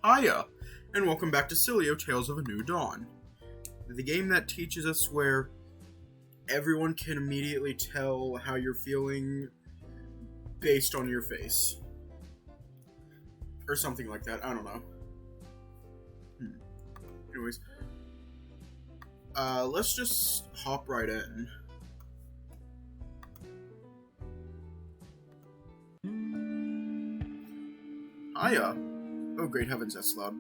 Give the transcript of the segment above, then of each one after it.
Hiya, and welcome back to Sileo Tales of a New Dawn, the game that teaches us where everyone can immediately tell how you're feeling based on your face. Or something like that, I don't know. Anyways, let's just hop right in. Hiya. Oh, great heavens, that's loud.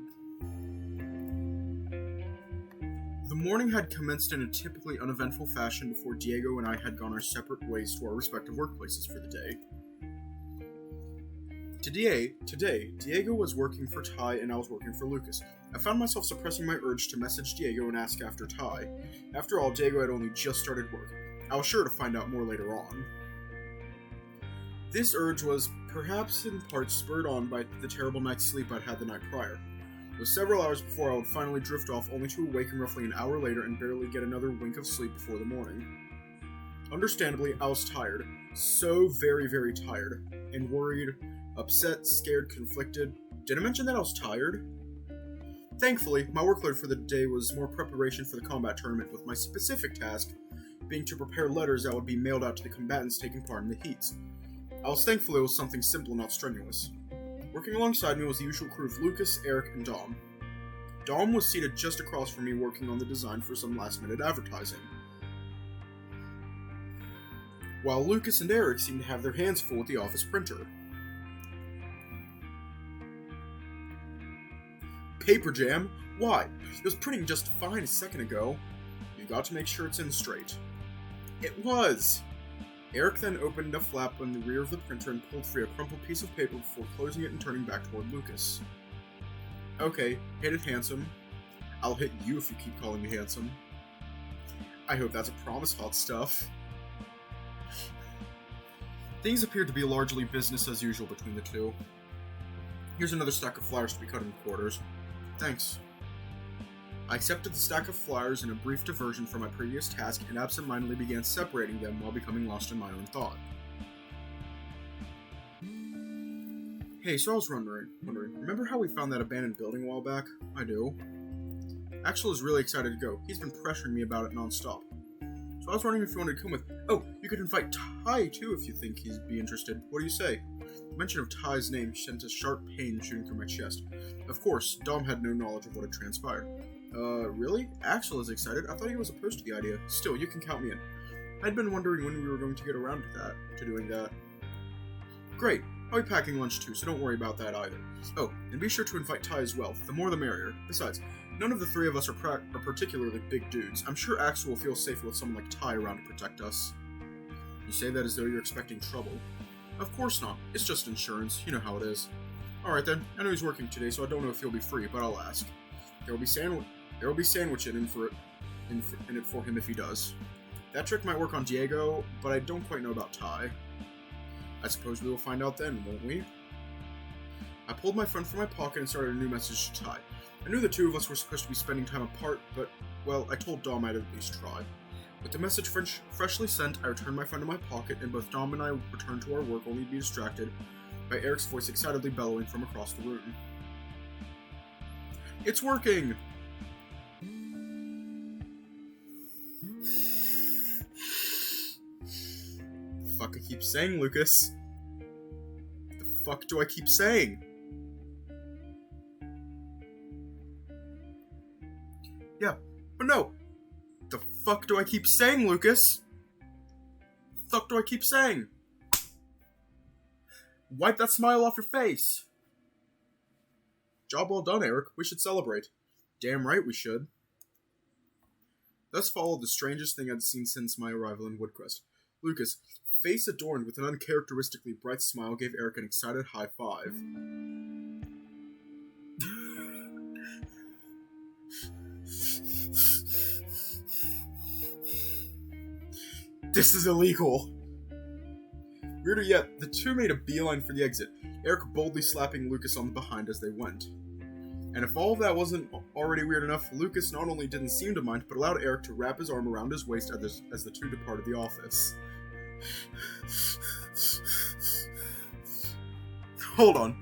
The morning had commenced in a typically uneventful fashion before Diego and I had gone our separate ways to our respective workplaces for the day. Today, Diego was working for Ty and I was working for Lucas. I found myself suppressing my urge to message Diego and ask after Ty. After all, Diego had only just started work. I was sure to find out more later on. This urge was perhaps in part spurred on by the terrible night's sleep I'd had the night prior. It was several hours before I would finally drift off, only to awaken roughly an hour later and barely get another wink of sleep before the morning. Understandably, I was tired. So very, very tired. And worried, upset, scared, conflicted. Did I mention that I was tired? Thankfully, my workload for the day was more preparation for the combat tournament, with my specific task being to prepare letters that would be mailed out to the combatants taking part in the heats. I was thankful it was something simple, not strenuous. Working alongside me was the usual crew of Lucas, Eric, and Dom. Dom was seated just across from me working on the design for some last-minute advertising, while Lucas and Eric seemed to have their hands full with the office printer. Paper jam? Why? It was printing just fine a second ago. You've got to make sure it's in straight. It was! Eric then opened a flap on the rear of the printer and pulled free a crumpled piece of paper before closing it and turning back toward Lucas. Okay, hit it, handsome. I'll hit you if you keep calling me handsome. I hope that's a promise, hot stuff. Things appeared to be largely business as usual between the two. Here's another stack of flyers to be cut in quarters. Thanks. I accepted the stack of flyers in a brief diversion from my previous task and absentmindedly began separating them while becoming lost in my own thought. Hey, so I was wondering, remember how we found that abandoned building a while back? I do. Axel is really excited to go. He's been pressuring me about it nonstop. So I was wondering if you wanted to come with... Oh, you could invite Ty too if you think he'd be interested. What do you say? The mention of Ty's name sent a sharp pain shooting through my chest. Of course, Dom had no knowledge of what had transpired. Really? Axel is excited? I thought he was opposed to the idea. Still, you can count me in. I'd been wondering when we were going to get around to doing that. Great. I'll be packing lunch too, so don't worry about that either. Oh, and be sure to invite Ty as well. The more the merrier. Besides, none of the three of us are particularly big dudes. I'm sure Axel will feel safer with someone like Ty around to protect us. You say that as though you're expecting trouble. Of course not. It's just insurance. You know how it is. Alright then. I know he's working today, so I don't know if he'll be free, but I'll ask. There will be sandwich in it for him if he does. That trick might work on Diego, but I don't quite know about Ty. I suppose we will find out then, won't we? I pulled my phone from my pocket and started a new message to Ty. I knew the two of us were supposed to be spending time apart, but, well, I told Dom I'd at least try. With the message freshly sent, I returned my phone to my pocket, and both Dom and I returned to our work only to be distracted by Eric's voice excitedly bellowing from across the room. It's working! The fuck I keep saying, Lucas? The fuck do I keep saying? Yeah, but no! The fuck do I keep saying, Lucas? The fuck do I keep saying? Wipe that smile off your face! Job well done, Eric. We should celebrate. Damn right we should. Thus followed the strangest thing I'd seen since my arrival in Woodcrest. Lucas, face adorned with an uncharacteristically bright smile, gave Eric an excited high five. This is illegal! Weirder yet, the two made a beeline for the exit, Eric boldly slapping Lucas on the behind as they went. And if all of that wasn't already weird enough, Lucas not only didn't seem to mind, but allowed Eric to wrap his arm around his waist as the two departed the office. Hold on.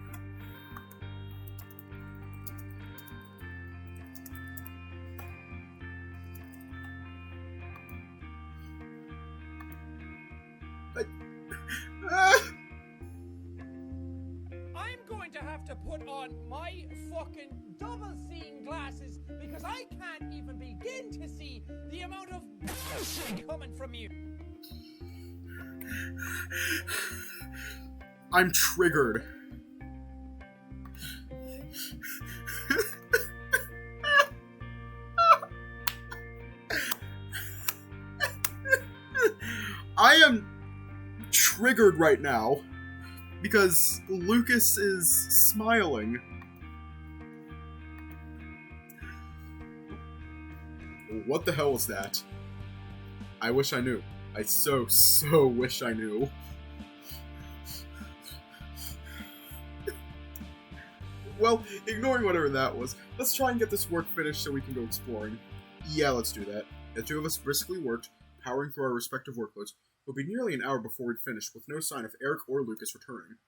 have to put on my fucking double-seeing glasses because I can't even begin to see the amount of bullshit coming from you. I'm triggered. I am triggered right now because Lucas is smiling. What the hell was that? I wish I knew. I so wish I knew. Well, ignoring whatever that was, let's try and get this work finished so we can go exploring. Yeah, let's do that. The two of us briskly worked, powering through our respective workloads. It would be nearly an hour before we'd finished, with no sign of Eric or Lucas returning.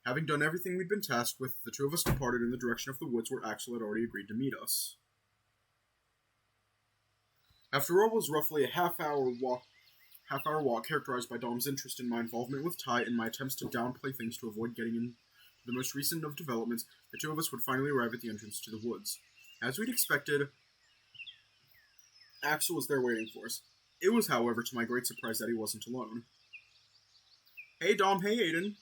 Having done everything we'd been tasked with, the two of us departed in the direction of the woods where Axel had already agreed to meet us. After what was roughly a half-hour walk characterized by Dom's interest in my involvement with Ty and my attempts to downplay things to avoid getting into the most recent of developments, the two of us would finally arrive at the entrance to the woods. As we'd expected, Axel was there waiting for us. It was, however, to my great surprise that he wasn't alone. Hey Dom, hey Aiden.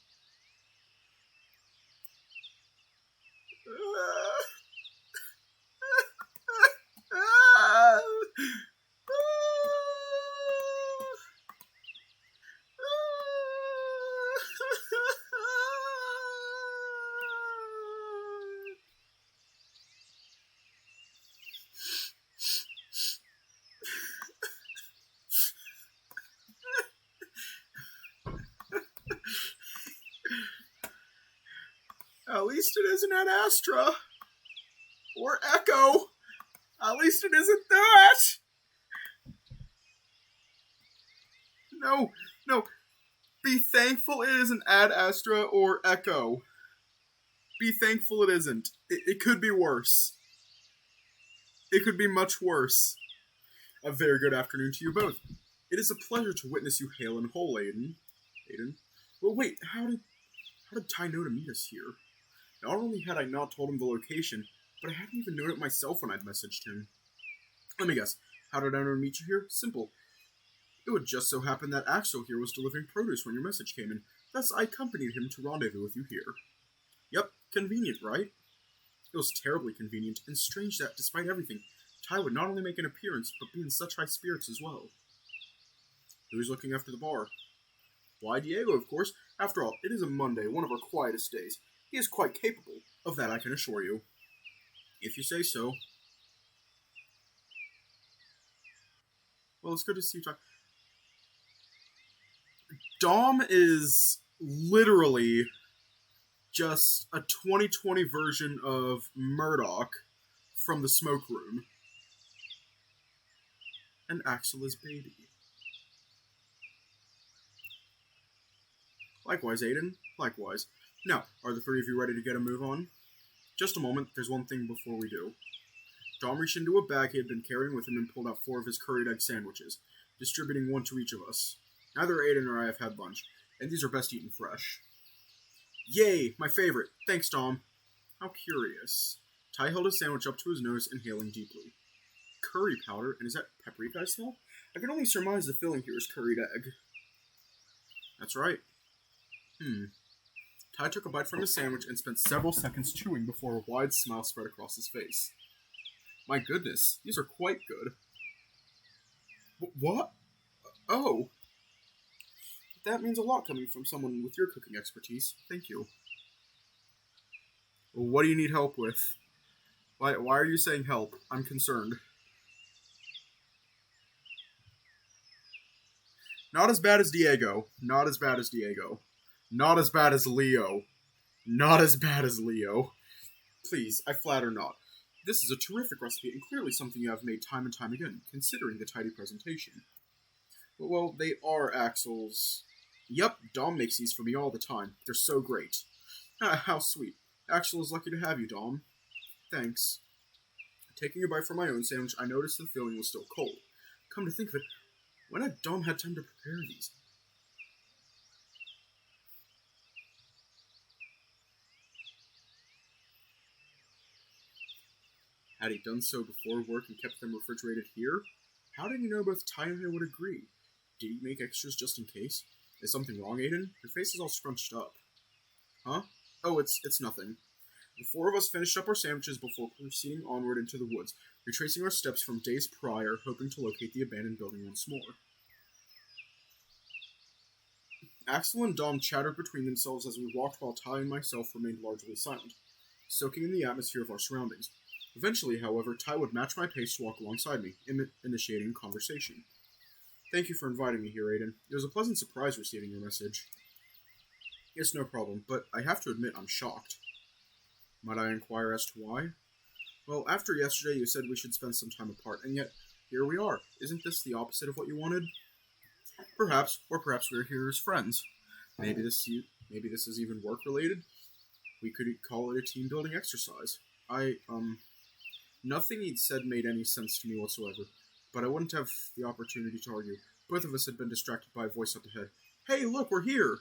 At least it isn't Ad Astra. Or Echo. At least it isn't that. No. Be thankful it isn't Ad Astra or Echo. Be thankful it isn't. It could be worse. It could be much worse. A very good afternoon to you both. It is a pleasure to witness you hale and whole, Aiden. Well, wait, how did Ty know to meet us here? Not only had I not told him the location, but I hadn't even known it myself when I'd messaged him. Let me guess, how did I know to meet you here? Simple. It would just so happen that Axel here was delivering produce when your message came in, thus I accompanied him to rendezvous with you here. Yep, convenient, right? It was terribly convenient, and strange that, despite everything, Ty would not only make an appearance, but be in such high spirits as well. Who's looking after the bar? Why, Diego, of course. After all, it is a Monday, one of our quietest days. He is quite capable. Of that I can assure you. If you say so. Well, it's good to see you talk. Dom is literally just a 2020 version of Murdoch from the smoke room. And Axel is baby. Likewise, Aiden. Likewise. Now, are the three of you ready to get a move on? Just a moment, there's one thing before we do. Dom reached into a bag he had been carrying with him and pulled out 4 of his curried egg sandwiches, distributing 1 to each of us. Neither Aiden or I have had lunch, and these are best eaten fresh. Yay, my favorite. Thanks, Dom. How curious. Ty held his sandwich up to his nose, inhaling deeply. Curry powder, and is that paprika I smell? I can only surmise the filling here is curried egg. That's right. Ty took a bite from his sandwich and spent several seconds chewing before a wide smile spread across his face. My goodness, these are quite good. What? Oh. That means a lot coming from someone with your cooking expertise. Thank you. What do you need help with? Why are you saying help? I'm concerned. Not as bad as Diego. Not as bad as Diego. Not as bad as Leo. Not as bad as Leo. Please, I flatter not. This is a terrific recipe and clearly something you have made time and time again, considering the tidy presentation. Well, they are Axel's. Yep, Dom makes these for me all the time. They're so great. How sweet. Axel is lucky to have you, Dom. Thanks. Taking a bite from my own sandwich, I noticed the filling was still cold. Come to think of it, when had Dom had time to prepare these? Had he done so before work and kept them refrigerated here? How did he know both Ty and I would agree? Did he make extras just in case? Is something wrong, Aiden? Your face is all scrunched up. Huh? Oh, it's nothing. The four of us finished up our sandwiches before proceeding onward into the woods, retracing our steps from days prior, hoping to locate the abandoned building once more. Axel and Dom chattered between themselves as we walked while Ty and myself remained largely silent, soaking in the atmosphere of our surroundings. Eventually, however, Ty would match my pace to walk alongside me, initiating conversation. Thank you for inviting me here, Aiden. It was a pleasant surprise receiving your message. It's no problem, but I have to admit I'm shocked. Might I inquire as to why? Well, after yesterday you said we should spend some time apart, and yet, here we are. Isn't this the opposite of what you wanted? Perhaps, or perhaps we're here as friends. Maybe this is even work-related. We could call it a team-building exercise. Nothing he'd said made any sense to me whatsoever, but I wouldn't have the opportunity to argue. Both of us had been distracted by a voice up ahead. Hey, look, we're here!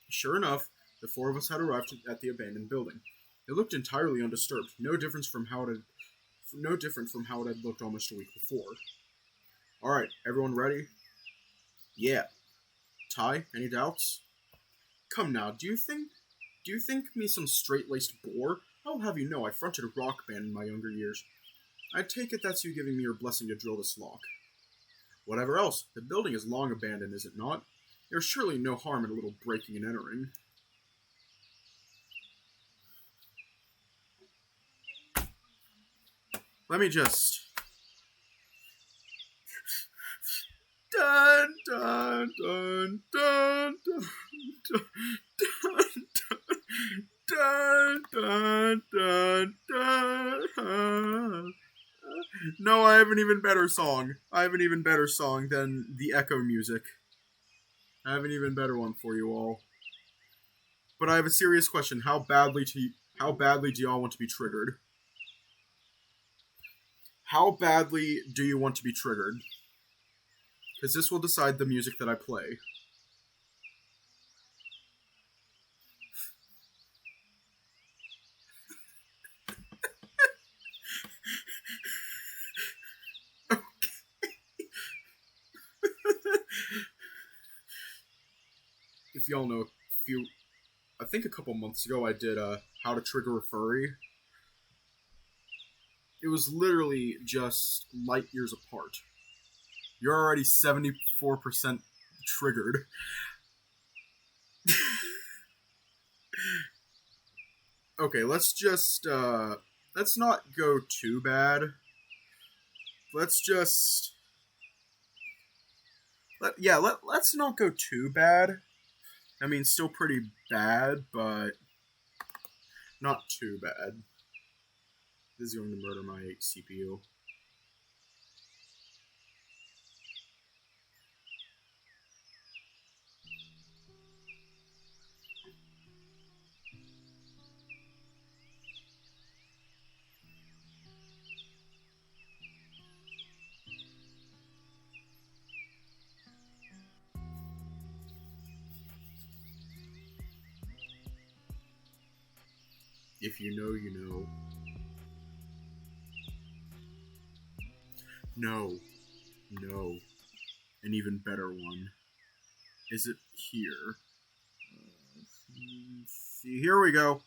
Sure enough, the four of us had arrived at the abandoned building. It looked entirely undisturbed, no different from how it had looked almost a week before. Alright, everyone ready? Yeah. Ty, any doubts? Come now, do you think me some straight-laced bore? I'll have you know I fronted a rock band in my younger years. I take it that's you giving me your blessing to drill this lock. Whatever else, the building is long abandoned, is it not? There's surely no harm in a little breaking and entering. Let me just... Dun, dun, dun, dun, dun, dun, dun, dun, dun, dun. No, I have an even better song. I have an even better song than the echo music. I have an even better one for you all. But I have a serious question. How badly do y'all want to be triggered? How badly do you want to be triggered? Because this will decide the music that I play. If y'all know, I think a couple months ago I did how to trigger a furry. It was literally just light years apart. You're already 74% triggered. Okay, let's not go too bad. Let's not go too bad. I mean, still pretty bad, but not too bad. This is going to murder my CPU. If you know, you know. No. An even better one. Is it here? See, here we go.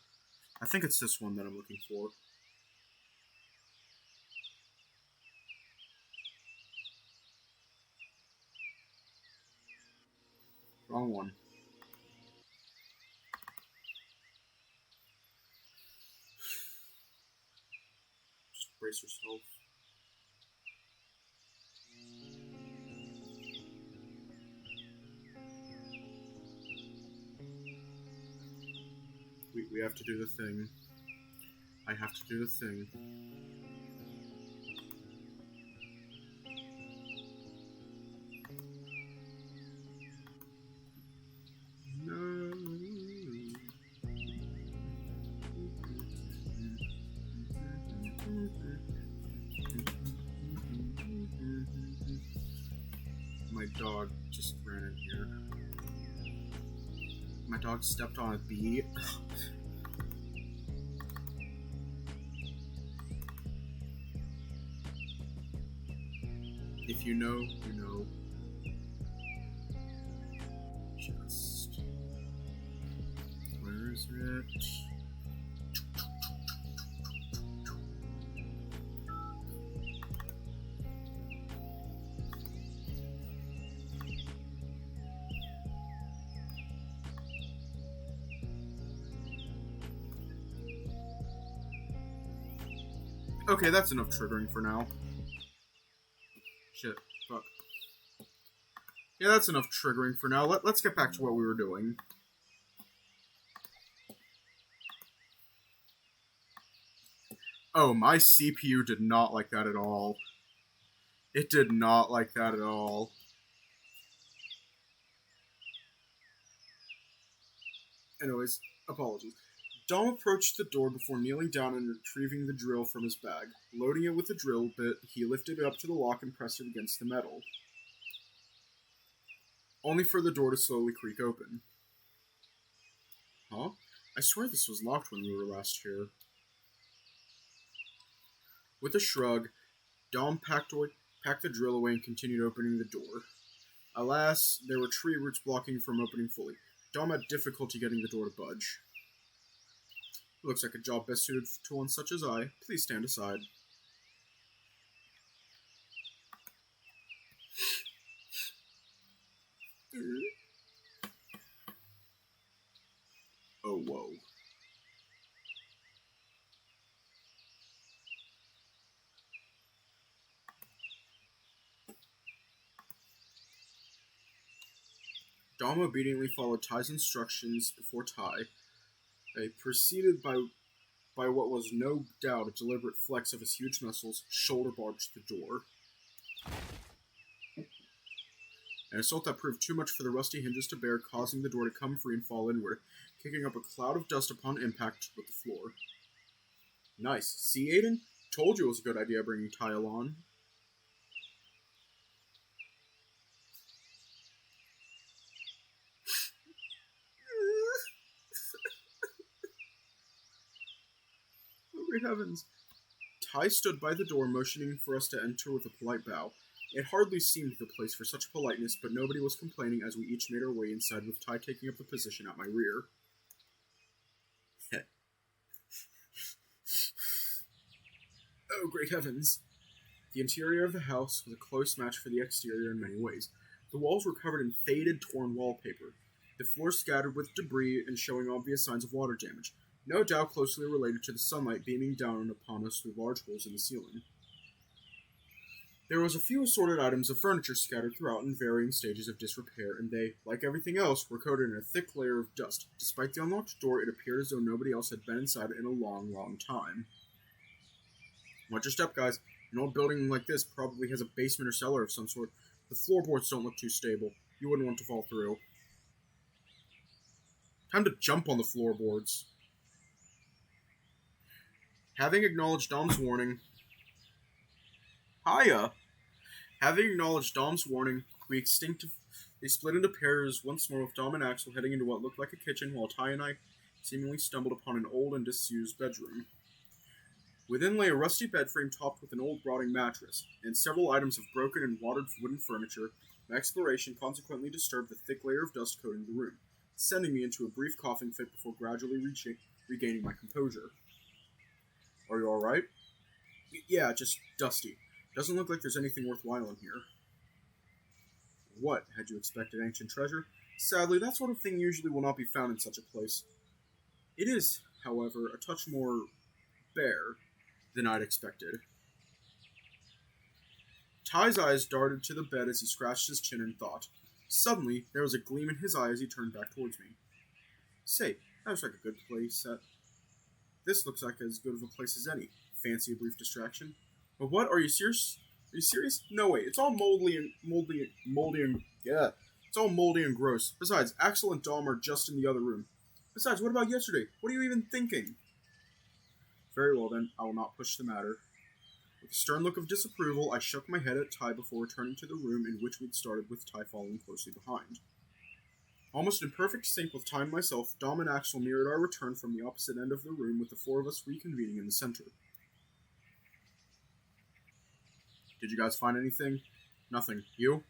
I think it's this one that I'm looking for. Wrong one. Just brace yourself. We have to do the thing. I have to do the thing. No. My dog just ran in here. My dog stepped on a bee. If you know, you know. Just... Where is it? Okay, that's enough triggering for now. Shit. Fuck. Yeah, that's enough triggering for now. Let's get back to what we were doing. Oh, my CPU did not like that at all. It did not like that at all. Anyways, apologies. Dom approached the door before kneeling down and retrieving the drill from his bag. Loading it with the drill bit, he lifted it up to the lock and pressed it against the metal, only for the door to slowly creak open. Huh? I swear this was locked when we were last here. With a shrug, Dom packed the drill away and continued opening the door. Alas, there were tree roots blocking from opening fully. Dom had difficulty getting the door to budge. Looks like a job best suited to one such as I. Please stand aside. Oh, whoa. Dom obediently followed Ty's instructions before Ty. They proceeded by what was no doubt a deliberate flex of his huge muscles, shoulder barged the door. An assault that proved too much for the rusty hinges to bear, causing the door to come free and fall inward, kicking up a cloud of dust upon impact with the floor. Nice. See, Aiden? Told you it was a good idea bringing Ty along. Great heavens. Ty stood by the door, motioning for us to enter with a polite bow. It hardly seemed the place for such politeness, but nobody was complaining as we each made our way inside, with Ty taking up the position at my rear. Oh, great heavens. The interior of the house was a close match for the exterior in many ways. The walls were covered in faded, torn wallpaper, the floor scattered with debris and showing obvious signs of water damage, no doubt closely related to the sunlight beaming down upon us through large holes in the ceiling. There was a few assorted items of furniture scattered throughout in varying stages of disrepair, and they, like everything else, were coated in a thick layer of dust. Despite the unlocked door, it appeared as though nobody else had been inside in a long, long time. Watch your step, guys. An old building like this probably has a basement or cellar of some sort. The floorboards don't look too stable. You wouldn't want to fall through. Time to jump on the floorboards. Having acknowledged Dom's warning... Hiya! Having acknowledged Dom's warning, we split into pairs once more, with Dom and Axel heading into what looked like a kitchen, while Ty and I seemingly stumbled upon an old and disused bedroom. Within lay a rusty bed frame topped with an old rotting mattress, and several items of broken and watered wooden furniture. My exploration consequently disturbed the thick layer of dust coating the room, sending me into a brief coughing fit before gradually regaining my composure. Are you alright? Yeah, just dusty. Doesn't look like there's anything worthwhile in here. What? Had you expected ancient treasure? Sadly, that sort of thing usually will not be found in such a place. It is, however, a touch more bare than I'd expected. Ty's eyes darted to the bed as he scratched his chin in thought. Suddenly, there was a gleam in his eye as he turned back towards me. Say, that looks like a good place. This looks like as good of a place as any. Fancy a brief distraction? But what? Are you serious? Are you serious? No way. It's all moldy and it's all moldy and gross. Besides, Axel and Dom are just in the other room. Besides, what about yesterday? What are you even thinking? Very well then, I will not push the matter. With a stern look of disapproval, I shook my head at Ty before returning to the room in which we'd started, with Ty following closely behind. Almost in perfect sync with Ty and myself, Dom and Axel mirrored our return from the opposite end of the room, with the four of us reconvening in the center. Did you guys find anything? Nothing. You?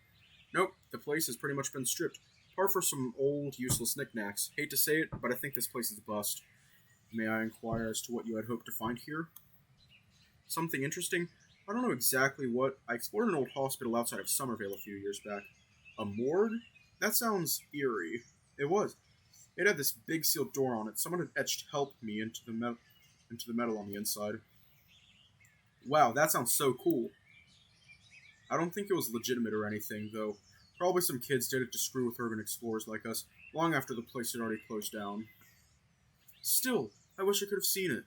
Nope, the place has pretty much been stripped. Apart from some old, useless knickknacks. Hate to say it, but I think this place is a bust. May I inquire as to what you had hoped to find here? Something interesting? I don't know exactly what. I explored an old hospital outside of Somerville a few years back. A morgue? That sounds eerie. It was. It had this big sealed door on it. Someone had etched "Help Me" into the metal on the inside. Wow, that sounds so cool. I don't think it was legitimate or anything, though. Probably some kids did it to screw with urban explorers like us, long after the place had already closed down. Still, I wish I could have seen it.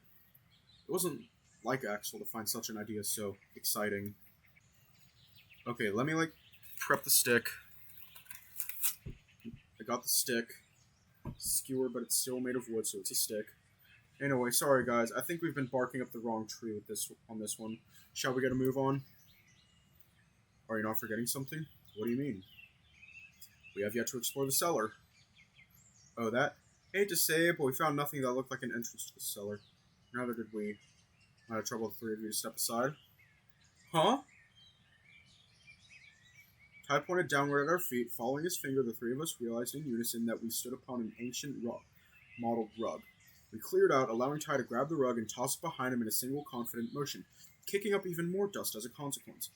It wasn't like Axel to find such an idea so exciting. Okay, let me, prep the stick. I got the stick. Skewered, but it's still made of wood, so it's a stick. Anyway, sorry guys, I think we've been barking up the wrong tree with on this one. Shall we get a move on? Are you not forgetting something? What do you mean? We have yet to explore the cellar. Oh, that? Hate to say it, but we found nothing that looked like an entrance to the cellar. Neither did we. I had trouble with the three of you to step aside. Huh? Ty pointed downward at our feet. Following his finger, the three of us realized in unison that we stood upon an ancient mottled rug. We cleared out, allowing Ty to grab the rug and toss it behind him in a single confident motion, kicking up even more dust as a consequence.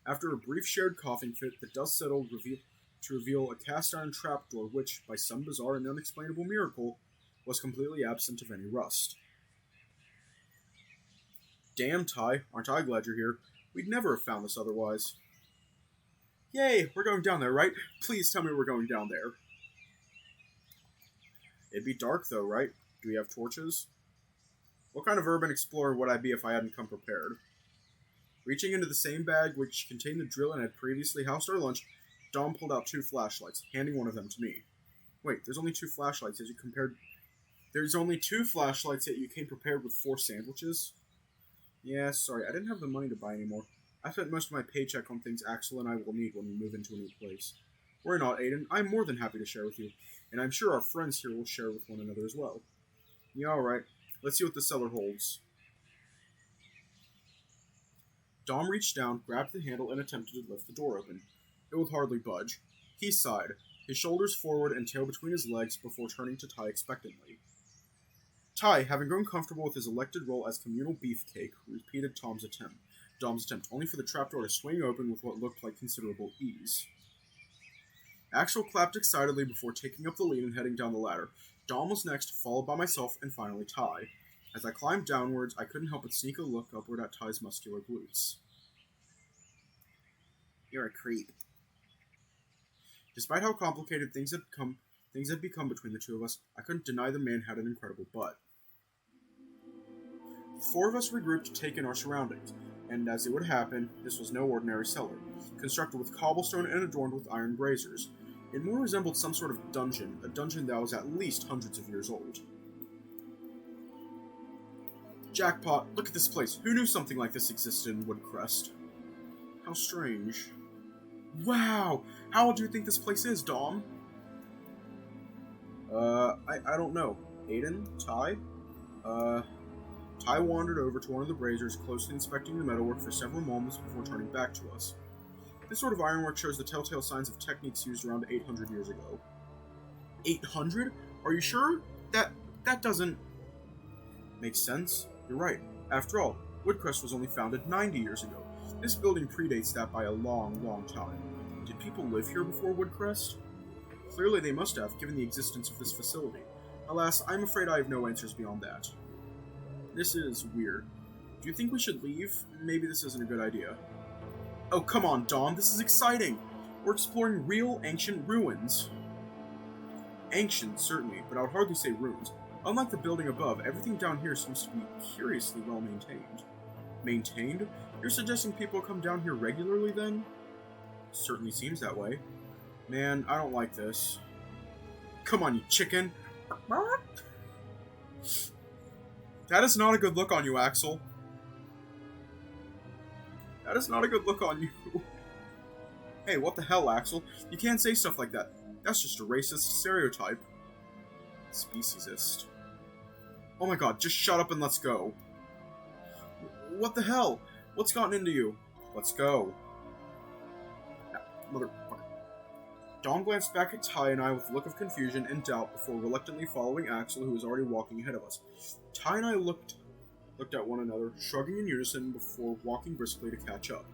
After a brief shared coughing fit, the dust settled to reveal a cast-iron trapdoor which, by some bizarre and unexplainable miracle, was completely absent of any rust. Damn, Ty, aren't I glad you're here? We'd never have found this otherwise. Yay, we're going down there, right? Please tell me we're going down there. It'd be dark, though, right? Do we have torches? What kind of urban explorer would I be if I hadn't come prepared? Reaching into the same bag which contained the drill and had previously housed our lunch, Dom pulled out 2 flashlights, handing one of them to me. Wait, there's only 2 flashlights as you compared... There's only 2 flashlights yet you came prepared with 4 sandwiches? Yeah, sorry, I didn't have the money to buy any more. I spent most of my paycheck on things Axel and I will need when we move into a new place. Worry not, Aiden. I'm more than happy to share with you, and I'm sure our friends here will share with one another as well. Yeah, alright. Let's see what the cellar holds. Dom reached down, grabbed the handle, and attempted to lift the door open. It would hardly budge. He sighed, his shoulders forward and tail between his legs, before turning to Ty expectantly. Ty, having grown comfortable with his elected role as communal beefcake, repeated Dom's attempt, only for the trapdoor to swing open with what looked like considerable ease. Axel clapped excitedly before taking up the lead and heading down the ladder. Dom was next, followed by myself, and finally Ty. As I climbed downwards, I couldn't help but sneak a look upward at Ty's muscular glutes. You're a creep. Despite how complicated things had become between the two of us, I couldn't deny the man had an incredible butt. The 4 of us regrouped to take in our surroundings, and as it would happen, this was no ordinary cellar, constructed with cobblestone and adorned with iron braziers. It more resembled some sort of dungeon, a dungeon that was at least hundreds of years old. Jackpot, look at this place. Who knew something like this existed in Woodcrest? How strange. Wow! How old do you think this place is, Dom? I don't know. Aiden? Ty? Ty wandered over to one of the braziers, closely inspecting the metalwork for several moments before turning back to us. This sort of ironwork shows the telltale signs of techniques used around 800 years ago. 800? Are you sure? That doesn't... make sense. You're right. After all, Woodcrest was only founded 90 years ago. This building predates that by a long, long time. Did people live here before Woodcrest? Clearly they must have, given the existence of this facility. Alas, I'm afraid I have no answers beyond that. This is weird. Do you think we should leave? Maybe this isn't a good idea. Oh, come on, Dom, this is exciting! We're exploring real ancient ruins. Ancient, certainly, but I would hardly say ruins. Unlike the building above, everything down here seems to be curiously well maintained. Maintained? You're suggesting people come down here regularly, then? Certainly seems that way. Man, I don't like this. Come on, you chicken! That is not a good look on you, Axel. That is not a good look on you. Hey, what the hell, Axel? You can't say stuff like that. That's just a racist stereotype. Speciesist. Oh my god, just shut up and let's go. What the hell? What's gotten into you? Let's go. motherfucker. Dom glanced back at Ty and I with a look of confusion and doubt before reluctantly following Axel, who was already walking ahead of us. Ty and I looked at one another, shrugging in unison before walking briskly to catch up.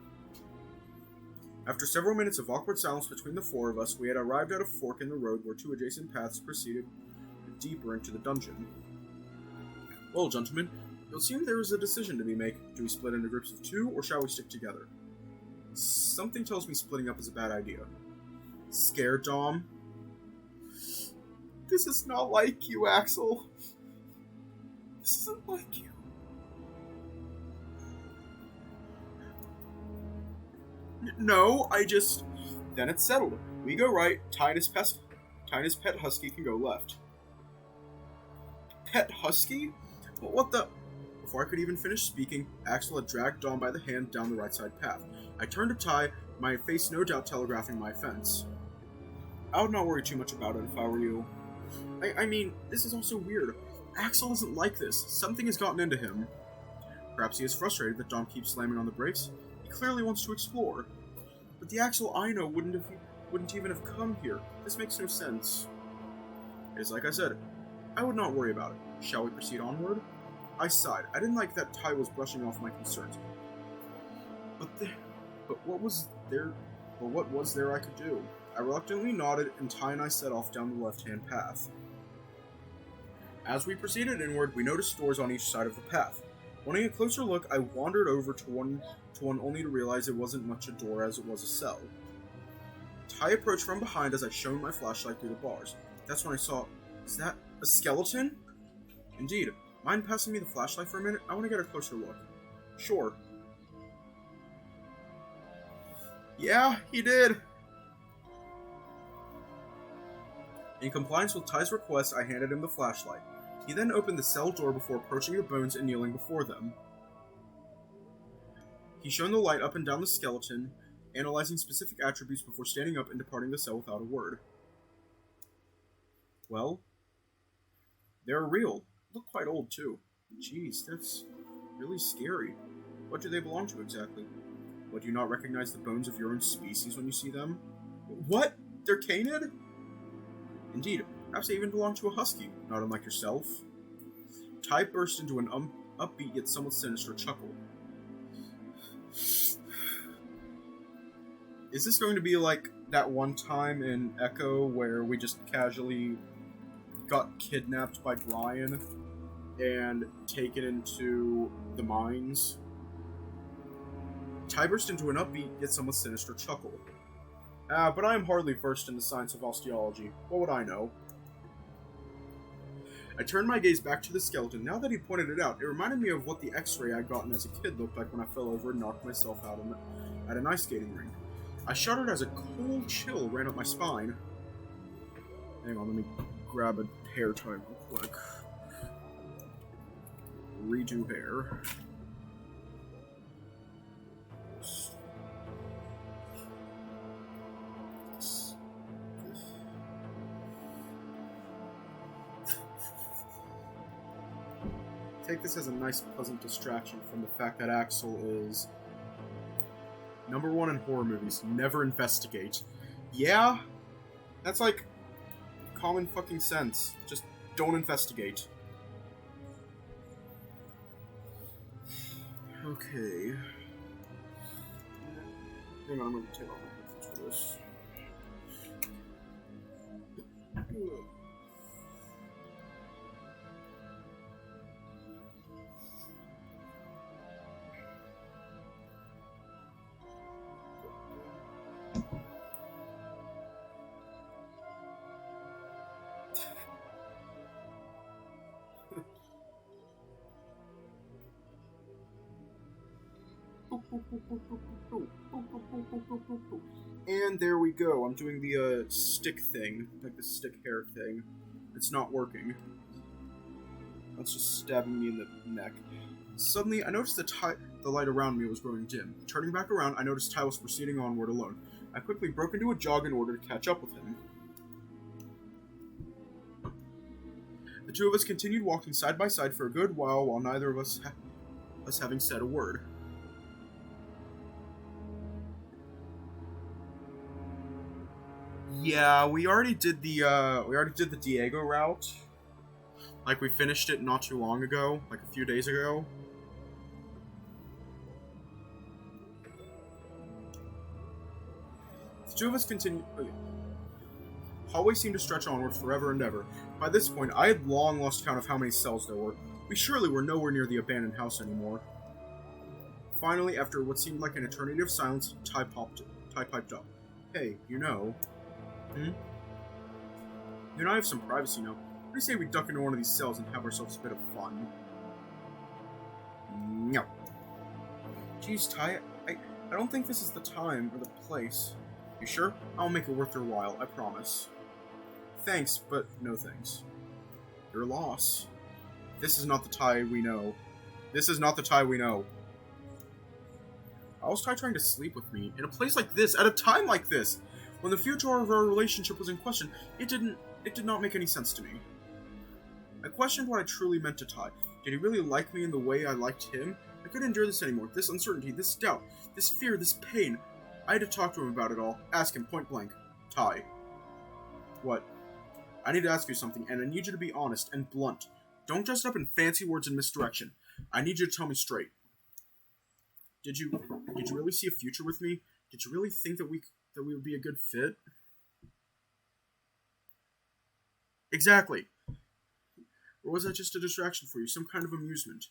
After several minutes of awkward silence between the four of us, we had arrived at a fork in the road where two adjacent paths proceeded deeper into the dungeon. Well, gentlemen, it would seem there is a decision to be made. Do we split into groups of two, or shall we stick together? Something tells me splitting up is a bad idea. Scared, Dom? This is not like you, Axel. This isn't like you. No, Then it's settled. We go right, Ty and his pet husky can go left. Pet husky? But what the... Before I could even finish speaking, Axel had dragged Dom by the hand down the right side path. I turned to Ty, my face no doubt telegraphing my offense. I would not worry too much about it if I were you. I mean, this is also weird. Axel isn't like this. Something has gotten into him. Perhaps he is frustrated that Dom keeps slamming on the brakes. He clearly wants to explore. But the Axel I know wouldn't even have come here. This makes no sense. It is like I said. I would not worry about it. Shall we proceed onward? I sighed. I didn't like that Ty was brushing off my concerns. But what was there I could do? I reluctantly nodded, and Ty and I set off down the left-hand path. As we proceeded inward, we noticed doors on each side of the path. Wanting a closer look, I wandered over to one only to realize it wasn't much a door as it was a cell. Ty approached from behind as I shone my flashlight through the bars. That's when I saw... Is that a skeleton? Indeed. Mind passing me the flashlight for a minute? I want to get a closer look. Sure. Yeah, he did. In compliance with Ty's request, I handed him the flashlight. He then opened the cell door before approaching the bones and kneeling before them. He shone the light up and down the skeleton, analyzing specific attributes before standing up and departing the cell without a word. Well, they're real. Look quite old, too. Jeez, that's really scary. What do they belong to, exactly? What, do you not recognize the bones of your own species when you see them? What? They're canid? Indeed, perhaps they even belong to a husky, not unlike yourself. Ty burst into an upbeat yet somewhat sinister chuckle. Is this going to be like that one time in Echo where we just casually got kidnapped by Brian and taken into the mines? Ty burst into an upbeat yet somewhat sinister chuckle. But I am hardly versed in the science of osteology. What would I know? I turned my gaze back to the skeleton. Now that he pointed it out, it reminded me of what the x-ray I'd gotten as a kid looked like when I fell over and knocked myself out at an ice skating rink. I shuddered as a cold chill ran up my spine. Hang on, let me grab a hair tie real quick. Redo hair. Take this as a nice, pleasant distraction from the fact that Axel is #1 in horror movies. Never investigate. Yeah? That's like common fucking sense. Just don't investigate. Okay. Hang on, I'm gonna take off my headphones for this. And there we go. I'm doing the stick thing, like the stick hair thing. It's not working. That's just stabbing me in the neck. Suddenly, I noticed the light around me was growing dim. Turning back around, I noticed Ty was proceeding onward alone. I quickly broke into a jog in order to catch up with him. The two of us continued walking side by side for a good while neither of us having said a word. Yeah, we already did the Diego route. Like, we finished it not too long ago, like a few days ago. The two of us continued. Hallways seemed to stretch onward forever and ever. By this point, I had long lost count of how many cells there were. We surely were nowhere near the abandoned house anymore. Finally, after what seemed like an eternity of silence, Ty piped up. Hey, you know... You and I have some privacy now. What do you say we duck into one of these cells and have ourselves a bit of fun? No. Jeez, Ty, I don't think this is the time or the place. You sure? I'll make it worth your while, I promise. Thanks, but no thanks. Your loss. This is not the Ty we know. This is not the Ty we know. How was Ty trying to sleep with me in a place like this, at a time like this? When the future of our relationship was in question, it did not make any sense to me. I questioned what I truly meant to Ty. Did he really like me in the way I liked him? I couldn't endure this anymore. This uncertainty, this doubt, this fear, this pain. I had to talk to him about it all. Ask him point blank. Ty. What? I need to ask you something, and I need you to be honest and blunt. Don't dress it up in fancy words and misdirection. I need you to tell me straight. Did you really see a future with me? Did you really think that we would be a good fit? Exactly. Or was that just a distraction for you, some kind of amusement?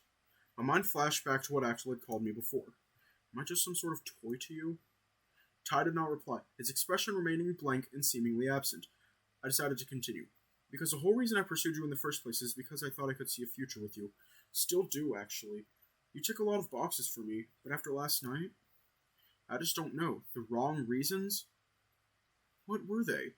My mind flashed back to what Axel had called me before. Am I just some sort of toy to you? Ty did not reply, his expression remaining blank and seemingly absent. I decided to continue. Because the whole reason I pursued you in the first place is because I thought I could see a future with you. Still do, actually. You tick a lot of boxes for me, but after last night, I just don't know. The wrong reasons? What were they?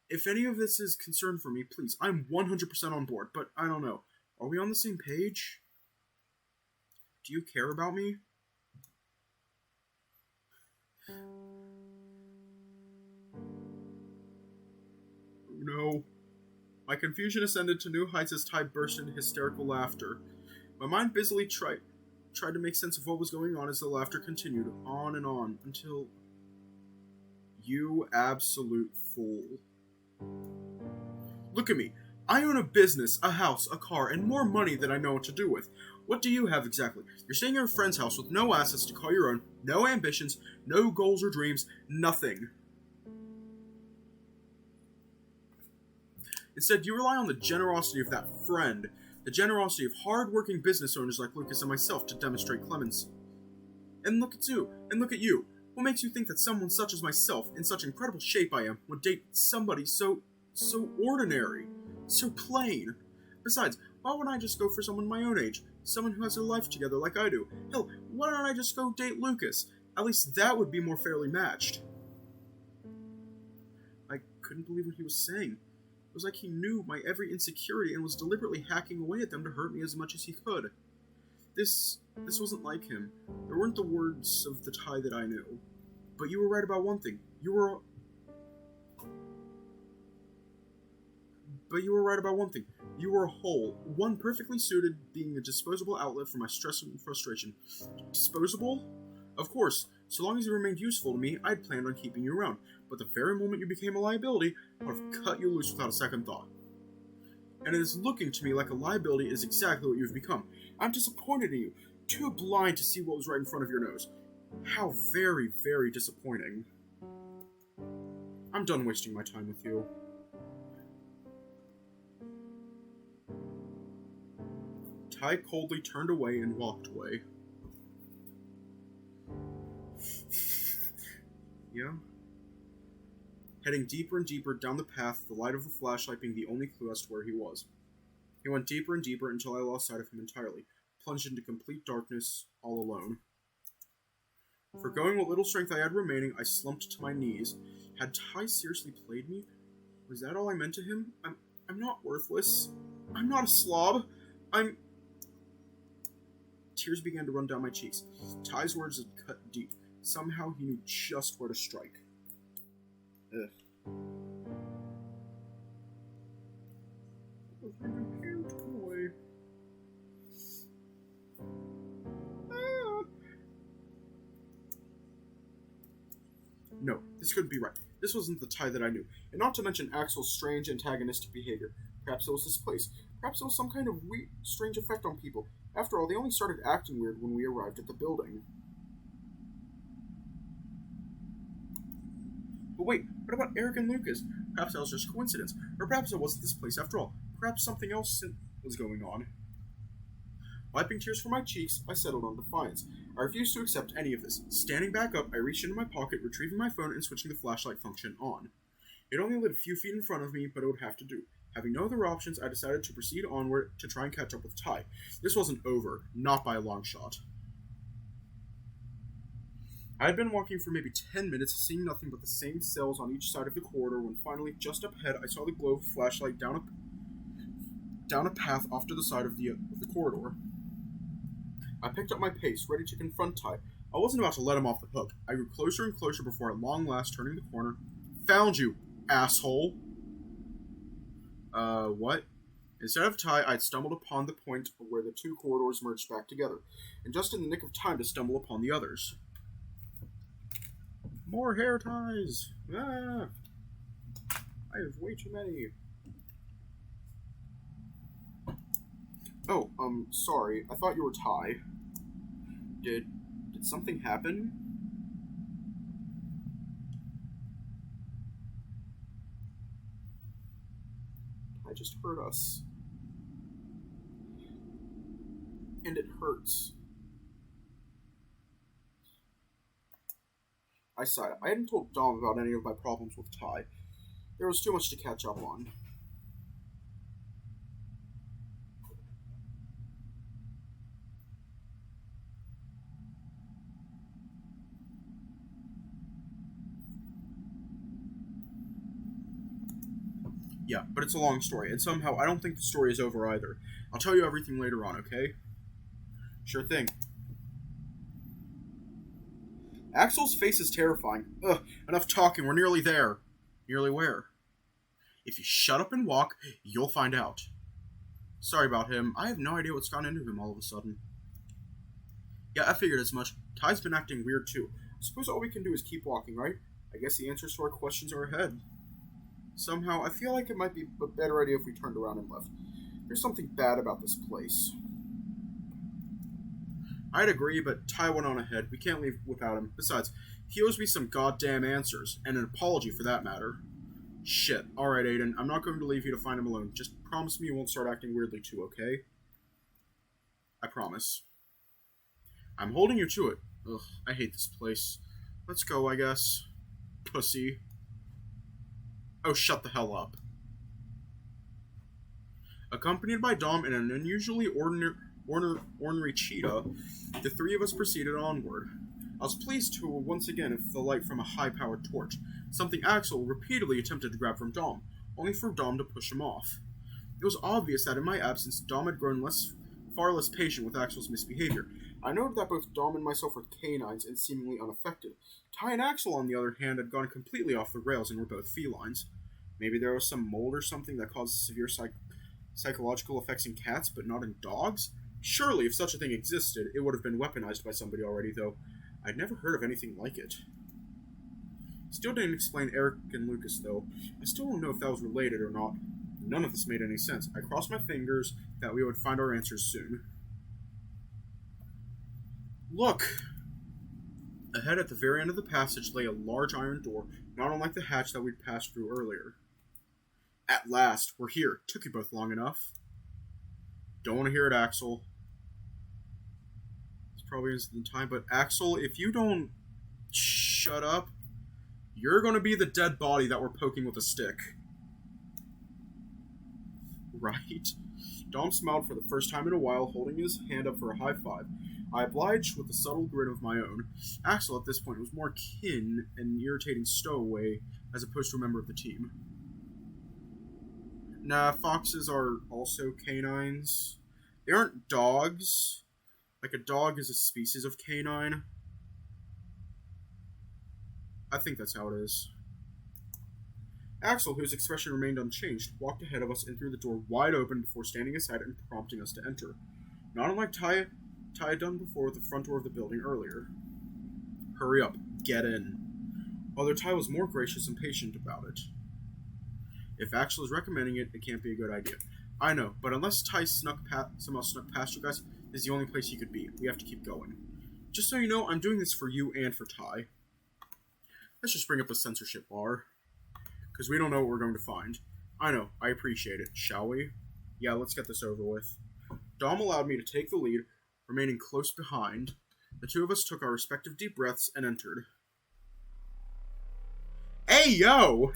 If any of this is concern for me, please, I'm 100% on board, but I don't know. Are we on the same page? Do you care about me? No. My confusion ascended to new heights as Ty burst into hysterical laughter. My mind busily tried to make sense of what was going on as the laughter continued, on and on, until... You absolute fool. Look at me. I own a business, a house, a car, and more money than I know what to do with. What do you have exactly? You're staying at a friend's house with no assets to call your own, no ambitions, no goals or dreams, nothing. Instead, you rely on the generosity of that friend, the generosity of hard-working business owners like Lucas and myself to demonstrate clemency. And look at you. What makes you think that someone such as myself, in such incredible shape I am, would date somebody so ordinary, so plain? Besides, why wouldn't I just go for someone my own age, someone who has their life together like I do? Hell, why don't I just go date Lucas? At least that would be more fairly matched. I couldn't believe what he was saying. It was like he knew my every insecurity and was deliberately hacking away at them to hurt me as much as he could. This wasn't like him. There weren't the words of the Ty that I knew. But you were right about one thing. You were a whole. One perfectly suited, being a disposable outlet for my stress and frustration. Disposable? Of course. So long as you remained useful to me, I'd planned on keeping you around. But the very moment you became a liability, I would have cut you loose without a second thought. And it is looking to me like a liability is exactly what you've become. I'm disappointed in you. Too blind to see what was right in front of your nose. How very, very disappointing. I'm done wasting my time with you. Ty coldly turned away and walked away. Yeah? Heading deeper and deeper down the path, the light of the flashlight being the only clue as to where he was. He went deeper and deeper until I lost sight of him entirely, plunged into complete darkness, all alone. Forgoing what little strength I had remaining, I slumped to my knees. Had Ty seriously played me? Was that all I meant to him? I'm not worthless. I'm not a slob. Tears began to run down my cheeks. Ty's words had cut deep. Somehow he knew just where to strike. Ugh. No, this couldn't be right. This wasn't the Ty that I knew. And not to mention Axel's strange antagonistic behavior. Perhaps it was this place. Perhaps it was some kind of weird, strange effect on people. After all, they only started acting weird when we arrived at the building. But wait, what about Eric and Lucas? Perhaps that was just coincidence. Or perhaps it wasn't this place after all. Perhaps something else was going on. Wiping tears from my cheeks, I settled on defiance. I refused to accept any of this. Standing back up, I reached into my pocket, retrieving my phone and switching the flashlight function on. It only lit a few feet in front of me, but it would have to do. Having no other options, I decided to proceed onward to try and catch up with Ty. This wasn't over, not by a long shot. I had been walking for maybe 10 minutes, seeing nothing but the same cells on each side of the corridor, when finally, just up ahead, I saw the glow of a flashlight down a path off to the side of the corridor. I picked up my pace, ready to confront Ty. I wasn't about to let him off the hook. I grew closer and closer before at long last turning the corner. Found you, asshole! What? Instead of Ty, I'd stumbled upon the point where the two corridors merged back together, and just in the nick of time to stumble upon the others. More hair ties! Ah! I have way too many. Oh, sorry. I thought you were Ty. Did something happen? Ty just hurt us. And it hurts. I sighed. I hadn't told Dom about any of my problems with Ty. There was too much to catch up on. Yeah, but it's a long story, and somehow I don't think the story is over either. I'll tell you everything later on, okay? Sure thing. Axel's face is terrifying. Ugh, enough talking, we're nearly there. Nearly where? If you shut up and walk, you'll find out. Sorry about him. I have no idea what's gone into him all of a sudden. Yeah, I figured as much. Ty's been acting weird too. I suppose all we can do is keep walking, right? I guess the answers to our questions are ahead. Somehow, I feel like it might be a better idea if we turned around and left. There's something bad about this place. I'd agree, but Ty went on ahead. We can't leave without him. Besides, he owes me some goddamn answers, and an apology for that matter. Shit. Alright, Aiden, I'm not going to leave you to find him alone. Just promise me you won't start acting weirdly too, okay? I promise. I'm holding you to it. Ugh, I hate this place. Let's go, I guess. Pussy. Oh, shut the hell up. Accompanied by Dom and an unusually ornery cheetah, the three of us proceeded onward. I was pleased to once again have the light from a high-powered torch, something Axel repeatedly attempted to grab from Dom, only for Dom to push him off. It was obvious that in my absence, Dom had grown far less patient with Axel's misbehavior. I noted that both Dom and myself were canines and seemingly unaffected. Ty and Axel, on the other hand, had gone completely off the rails and were both felines. Maybe there was some mold or something that caused severe psychological effects in cats, but not in dogs? Surely, if such a thing existed, it would have been weaponized by somebody already, though. I'd never heard of anything like it. Still didn't explain Eric and Lucas, though. I still don't know if that was related or not. None of this made any sense. I crossed my fingers that we would find our answers soon. Look! Ahead at the very end of the passage lay a large iron door, not unlike the hatch that we'd passed through earlier. At last, we're here. Took you both long enough. Don't want to hear it, Axel. This probably isn't the time, but Axel, if you don't shut up, you're going to be the dead body that we're poking with a stick. Right? Dom smiled for the first time in a while, holding his hand up for a high five. I obliged with a subtle grin of my own. Axel, at this point, was more kin an irritating stowaway as opposed to a member of the team. Nah, foxes are also canines. They aren't dogs. Like, a dog is a species of canine. I think that's how it is. Axel, whose expression remained unchanged, walked ahead of us and threw the door wide open before standing aside and prompting us to enter. Not unlike Ty had done before at the front door of the building earlier. Hurry up. Get in. although Ty was more gracious and patient about it. If Axel is recommending it, it can't be a good idea. I know, but unless Ty somehow snuck past you guys, this is the only place he could be. We have to keep going. Just so you know, I'm doing this for you and for Ty. Let's just bring up the censorship bar, because we don't know what we're going to find. I know, I appreciate it. Shall we? Yeah, let's get this over with. Dom allowed me to take the lead, remaining close behind. The two of us took our respective deep breaths and entered. Hey, yo!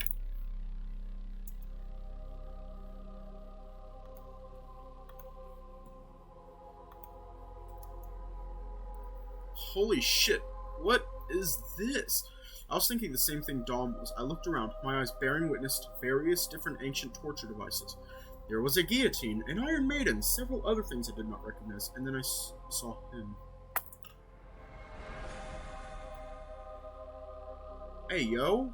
Holy shit, what is this? I was thinking the same thing Dom was. I looked around, my eyes bearing witness to various different ancient torture devices. There was a guillotine, an Iron Maiden, several other things I did not recognize, and then I saw him. Hey, yo.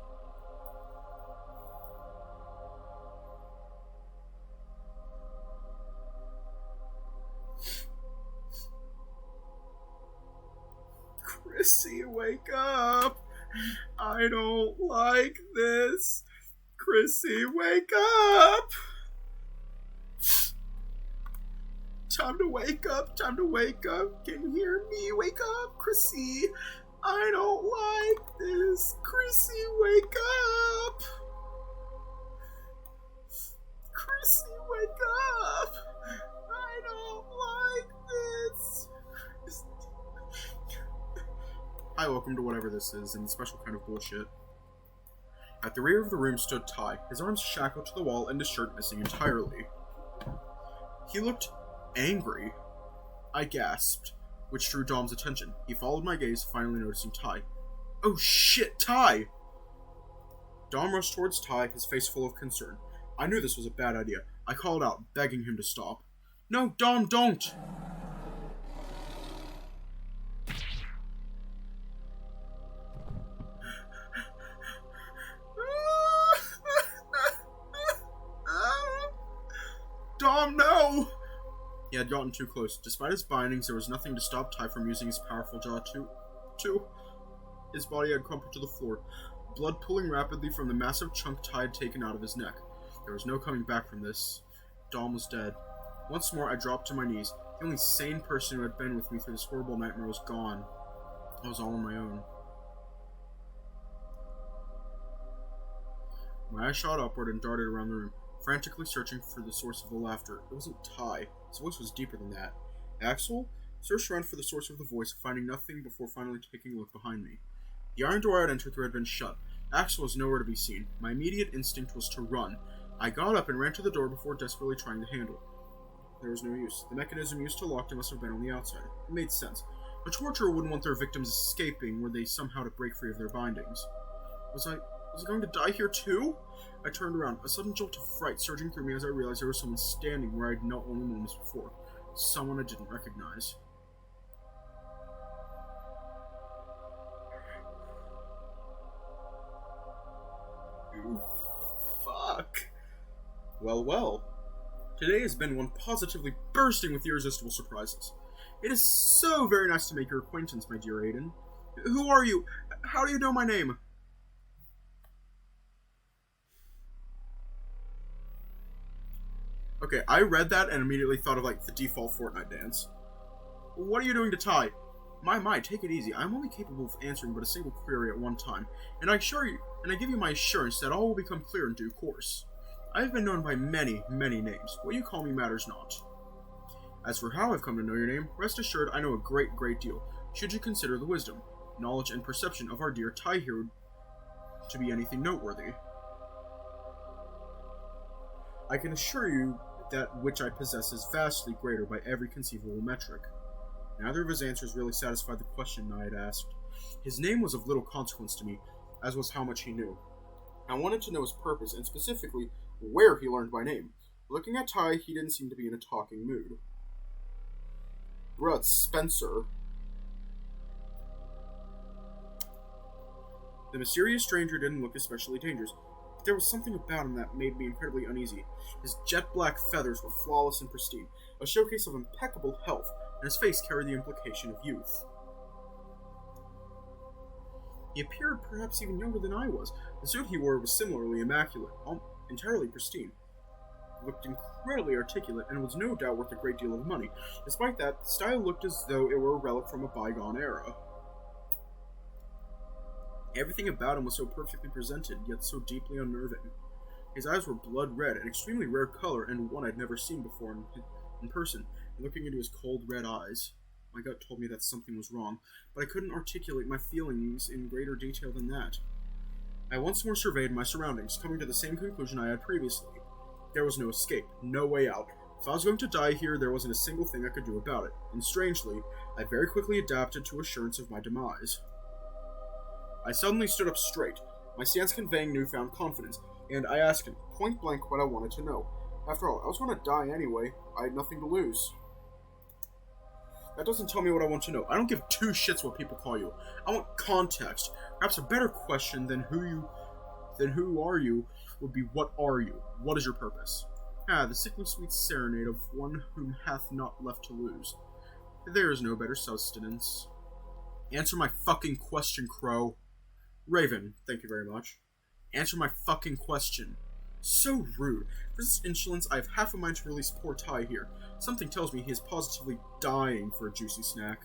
Chrissy, wake up! I don't like this. Chrissy, wake up! Time to wake up, time to wake up. Can you hear me? Wake up, Chrissy. I don't like this. Chrissy, wake up! Chrissy, wake up! I don't like this. Hi, welcome to whatever this is, and special kind of bullshit. At the rear of the room stood Ty, his arms shackled to the wall and his shirt missing entirely. He looked angry. I gasped, which drew Dom's attention. He followed my gaze, finally noticing Ty. Oh shit, Ty! Dom rushed towards Ty, his face full of concern. I knew this was a bad idea. I called out, begging him to stop. No, Dom, don't! Dom, no! He had gotten too close. Despite his bindings, there was nothing to stop Ty from using his powerful jaw to... His body had crumpled to the floor, blood pooling rapidly from the massive chunk Ty had taken out of his neck. There was no coming back from this. Dom was dead. Once more, I dropped to my knees. The only sane person who had been with me through this horrible nightmare was gone. I was all on my own. My eyes shot upward and darted around the room, frantically searching for the source of the laughter. It wasn't Ty. His voice was deeper than that. Axel? Searched around for the source of the voice, finding nothing before finally taking a look behind me. The iron door I had entered through had been shut. Axel was nowhere to be seen. My immediate instinct was to run. I got up and ran to the door before desperately trying to handle it. There was no use. The mechanism used to lock it must have been on the outside. It made sense. A torturer wouldn't want their victims escaping were they somehow to break free of their bindings. Was I going to die here too? I turned around, a sudden jolt of fright surging through me as I realized there was someone standing where I'd knelt only moments before. Someone I didn't recognize. Fuck. Well. Today has been one positively bursting with irresistible surprises. It is so very nice to make your acquaintance, my dear Aiden. Who are you? How do you know my name? Okay, I read that and immediately thought of, the default Fortnite dance. What are you doing to Ty? My, take it easy. I'm only capable of answering but a single query at one time, and I give you my assurance that all will become clear in due course. I have been known by many, many names. What you call me matters not. As for how I've come to know your name, rest assured I know a great, great deal, should you consider the wisdom, knowledge, and perception of our dear Ty here to be anything noteworthy. I can assure you that which I possess is vastly greater by every conceivable metric. Neither of his answers really satisfied the question I had asked. His name was of little consequence to me, as was how much he knew. I wanted to know his purpose, and specifically, where he learned my name. Looking at Ty, he didn't seem to be in a talking mood. Bruh, Spencer. The mysterious stranger didn't look especially dangerous, but there was something about him that made me incredibly uneasy. His jet-black feathers were flawless and pristine, a showcase of impeccable health, and his face carried the implication of youth. He appeared perhaps even younger than I was. The suit he wore was similarly immaculate, entirely pristine. He looked incredibly articulate and was no doubt worth a great deal of money. Despite that, the style looked as though it were a relic from a bygone era. Everything about him was so perfectly presented, yet so deeply unnerving. His eyes were blood red, an extremely rare color, and one I'd never seen before in person. And looking into his cold red eyes, my gut told me that something was wrong, but I couldn't articulate my feelings in greater detail than that. I once more surveyed my surroundings, coming to the same conclusion I had previously. There was no escape, no way out. If I was going to die here, there wasn't a single thing I could do about it, and strangely, I very quickly adapted to assurance of my demise. I suddenly stood up straight, my stance conveying newfound confidence, and I asked him, point blank, what I wanted to know. After all, I was going to die anyway. I had nothing to lose. That doesn't tell me what I want to know. I don't give two shits what people call you. I want context. Perhaps a better question than who are you would be what are you? What is your purpose? The sickly sweet serenade of one whom hath not left to lose. There is no better sustenance. Answer my fucking question, Crow. Raven, thank you very much. Answer my fucking question. So rude. For this insolence, I have half a mind to release poor Ty here. Something tells me he is positively dying for a juicy snack.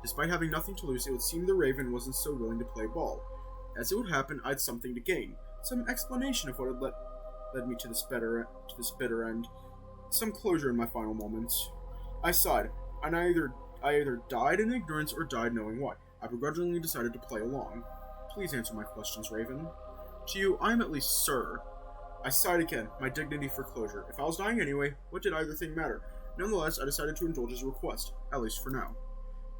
Despite having nothing to lose, it would seem the Raven wasn't so willing to play ball. As it would happen, I had something to gain. Some explanation of what had led me to this bitter end. Some closure in my final moments. I sighed, and I either died in ignorance or died knowing why. I begrudgingly decided to play along. Please answer my questions, Raven. To you, I am at least Sir. I sighed again, my dignity for closure. If I was dying anyway, what did either thing matter? Nonetheless, I decided to indulge his request, at least for now.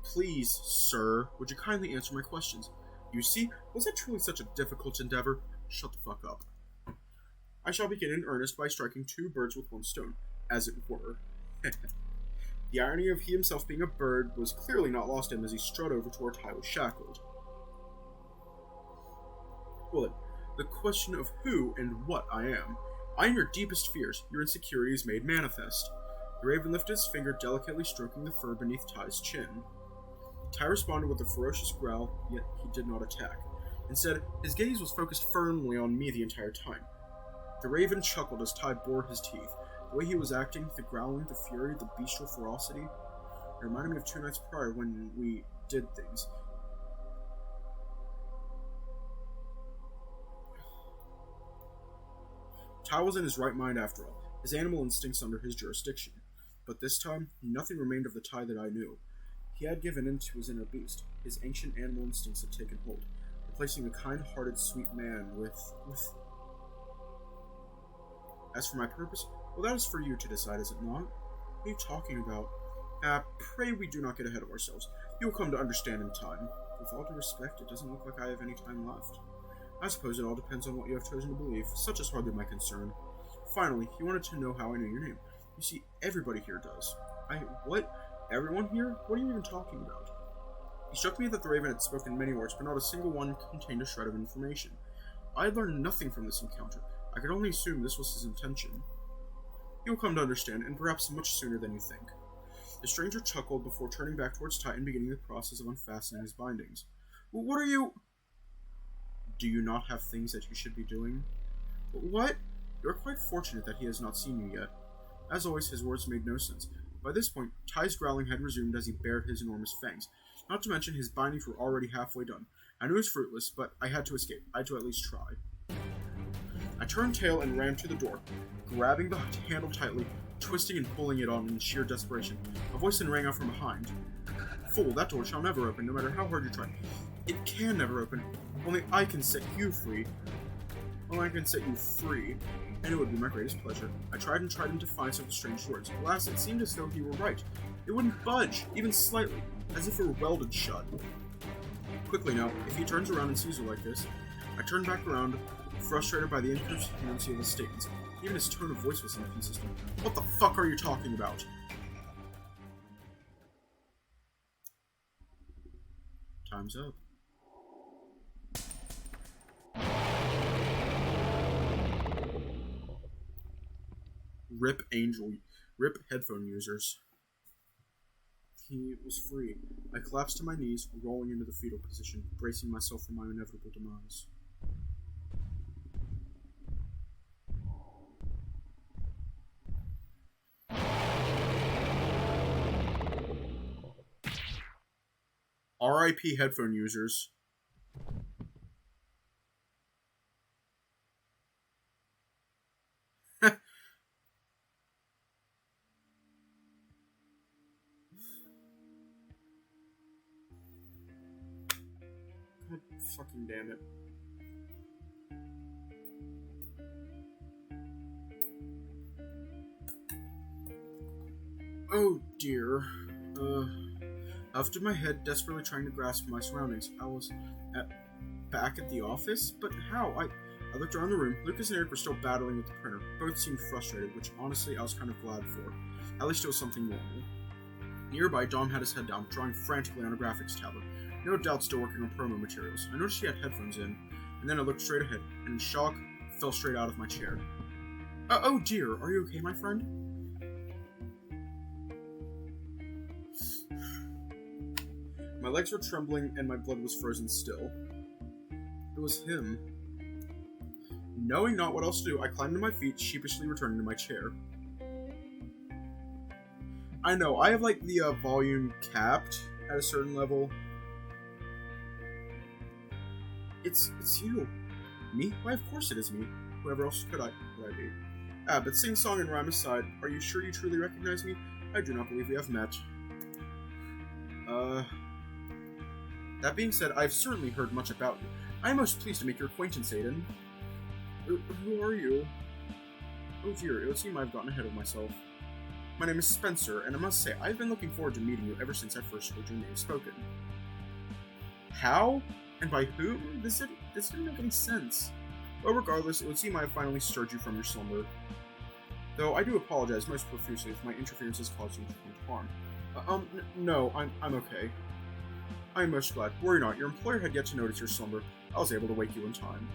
Please, Sir, would you kindly answer my questions? You see, was that truly such a difficult endeavor? Shut the fuck up. I shall begin in earnest by striking two birds with one stone, as it were. The irony of he himself being a bird was clearly not lost on him as he strode over to where Ty was shackled. Well then, the question of who and what I am. I am your deepest fears, your insecurities made manifest. The Raven lifted his finger, delicately stroking the fur beneath Ty's chin. Ty responded with a ferocious growl, yet he did not attack. Instead, his gaze was focused firmly on me the entire time. The Raven chuckled as Ty bored his teeth. The way he was acting, the growling, the fury, the bestial ferocity, it reminded me of 2 nights prior when we did things. Ty was in his right mind after all, his animal instincts under his jurisdiction. But this time, nothing remained of the Ty that I knew. He had given in to his inner beast. His ancient animal instincts had taken hold, replacing the kind-hearted, sweet man with... As for my purpose, well, that is for you to decide, is it not? What are you talking about? Pray we do not get ahead of ourselves. You will come to understand in time. With all due respect, it doesn't look like I have any time left. I suppose it all depends on what you have chosen to believe. Such is hardly my concern. Finally, he wanted to know how I knew your name. You see, everybody here does. What? Everyone here? What are you even talking about? He struck me that the Raven had spoken many words, but not a single one contained a shred of information. I had learned nothing from this encounter. I could only assume this was his intention. You will come to understand, and perhaps much sooner than you think. The stranger chuckled before turning back towards Ty and beginning the process of unfastening his bindings. What are you... Do you not have things that you should be doing? What? You are quite fortunate that he has not seen you yet. As always, his words made no sense. By this point, Ty's growling had resumed as he bared his enormous fangs. Not to mention, his bindings were already halfway done. I knew it was fruitless, but I had to escape. I had to at least try. I turned tail and ran to the door, grabbing the handle tightly, twisting and pulling it on in sheer desperation. A voice then rang out from behind. Fool, that door shall never open, no matter how hard you try. It can never open. Only I can set you free. Only I can set you free, and it would be my greatest pleasure. I tried in defiance of the strange words. Alas, it seemed as though he were right. It wouldn't budge, even slightly, as if it were welded shut. Quickly now, if he turns around and sees her like this, I turned back around, frustrated by the inconsistency of his statements. Even his tone of voice was inconsistent. What the fuck are you talking about? Time's up. Rip headphone users. he was free. I collapsed to my knees, rolling into the fetal position, bracing myself for my inevitable demise. RIP headphone users. God fucking damn it. Oh dear. I lifted my head, desperately trying to grasp my surroundings. I was back at the office? But how? I looked around the room. Lucas and Eric were still battling with the printer. Both seemed frustrated, which honestly I was kind of glad for. At least it was something normal. Nearby, Dom had his head down, drawing frantically on a graphics tablet. No doubt still working on promo materials. I noticed he had headphones in, and then I looked straight ahead, and in shock, fell straight out of my chair. Oh dear, are you okay, my friend? My legs were trembling, and my blood was frozen still. It was him. Knowing not what else to do, I climbed to my feet, sheepishly returning to my chair. I know, I have, like, the volume capped at a certain level. It's you. Me? Why, of course it is me. Whoever else could I be? But sing song and rhyme aside, are you sure you truly recognize me? I do not believe we have met. That being said, I've certainly heard much about you. I am most pleased to make your acquaintance, Aiden. Who are you? Oh dear, it would seem I've gotten ahead of myself. My name is Spencer, and I must say, I've been looking forward to meeting you ever since I first heard your name spoken. How? And by whom? This didn't make any sense. Well, regardless, it would seem I have finally stirred you from your slumber. Though I do apologize most profusely if my interference has caused you harm. No, I'm okay. I am most glad. Worry not, your employer had yet to notice your slumber. I was able to wake you in time.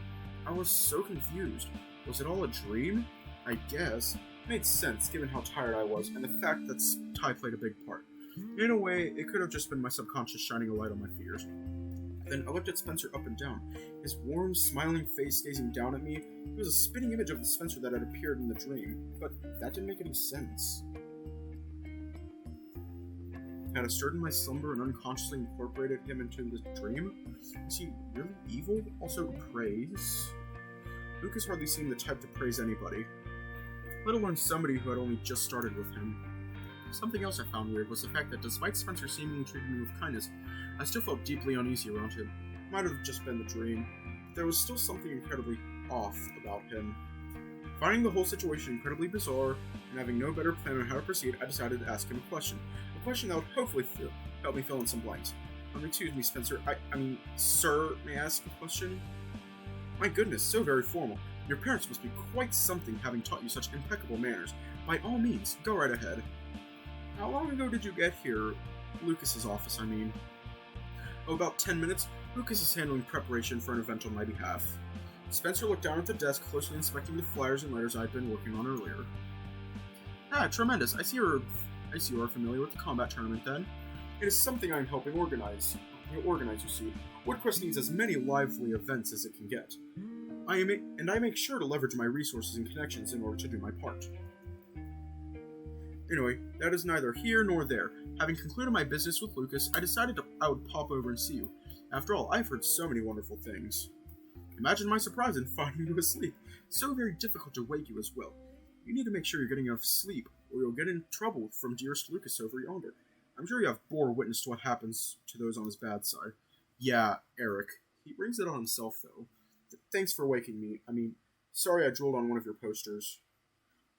I was so confused. Was it all a dream? I guess. It made sense, given how tired I was, and the fact that Ty played a big part. In a way, it could have just been my subconscious shining a light on my fears. Then I looked at Spencer up and down, his warm, smiling face gazing down at me. It was a spitting image of the Spencer that had appeared in the dream, but that didn't make any sense. Had I stirred in my slumber and unconsciously incorporated him into the dream? Was he really evil? Also, praise? Lucas hardly seemed the type to praise anybody, let alone somebody who had only just started with him. Something else I found weird was the fact that despite Spencer seemingly treating me with kindness, I still felt deeply uneasy around him. It might have just been the dream, but there was still something incredibly off about him. Finding the whole situation incredibly bizarre, and having no better plan on how to proceed, I decided to ask him a question. A question that would hopefully help me fill in some blanks. Excuse me, Spencer. I mean, sir, may I ask a question? My goodness, so very formal. Your parents must be quite something, having taught you such impeccable manners. By all means, go right ahead. How long ago did you get here? Lucas's office, I mean. Oh, about 10 minutes. Lucas is handling preparation for an event on my behalf. Spencer looked down at the desk, closely inspecting the flyers and letters I'd been working on earlier. Tremendous. I see you are familiar with the combat tournament, then. It is something I'm helping organize. You see. Woodcrest needs as many lively events as it can get. I make sure to leverage my resources and connections in order to do my part. Anyway, that is neither here nor there. Having concluded my business with Lucas, I decided I would pop over and see you. After all, I've heard so many wonderful things. Imagine my surprise in finding you asleep. So very difficult to wake you as well. You need to make sure you're getting enough sleep, or you'll get in trouble from dearest Lucas over yonder. I'm sure you have bore witness to what happens to those on his bad side. Yeah, Eric. He brings it on himself, though. Thanks for waking me. Sorry I drooled on one of your posters.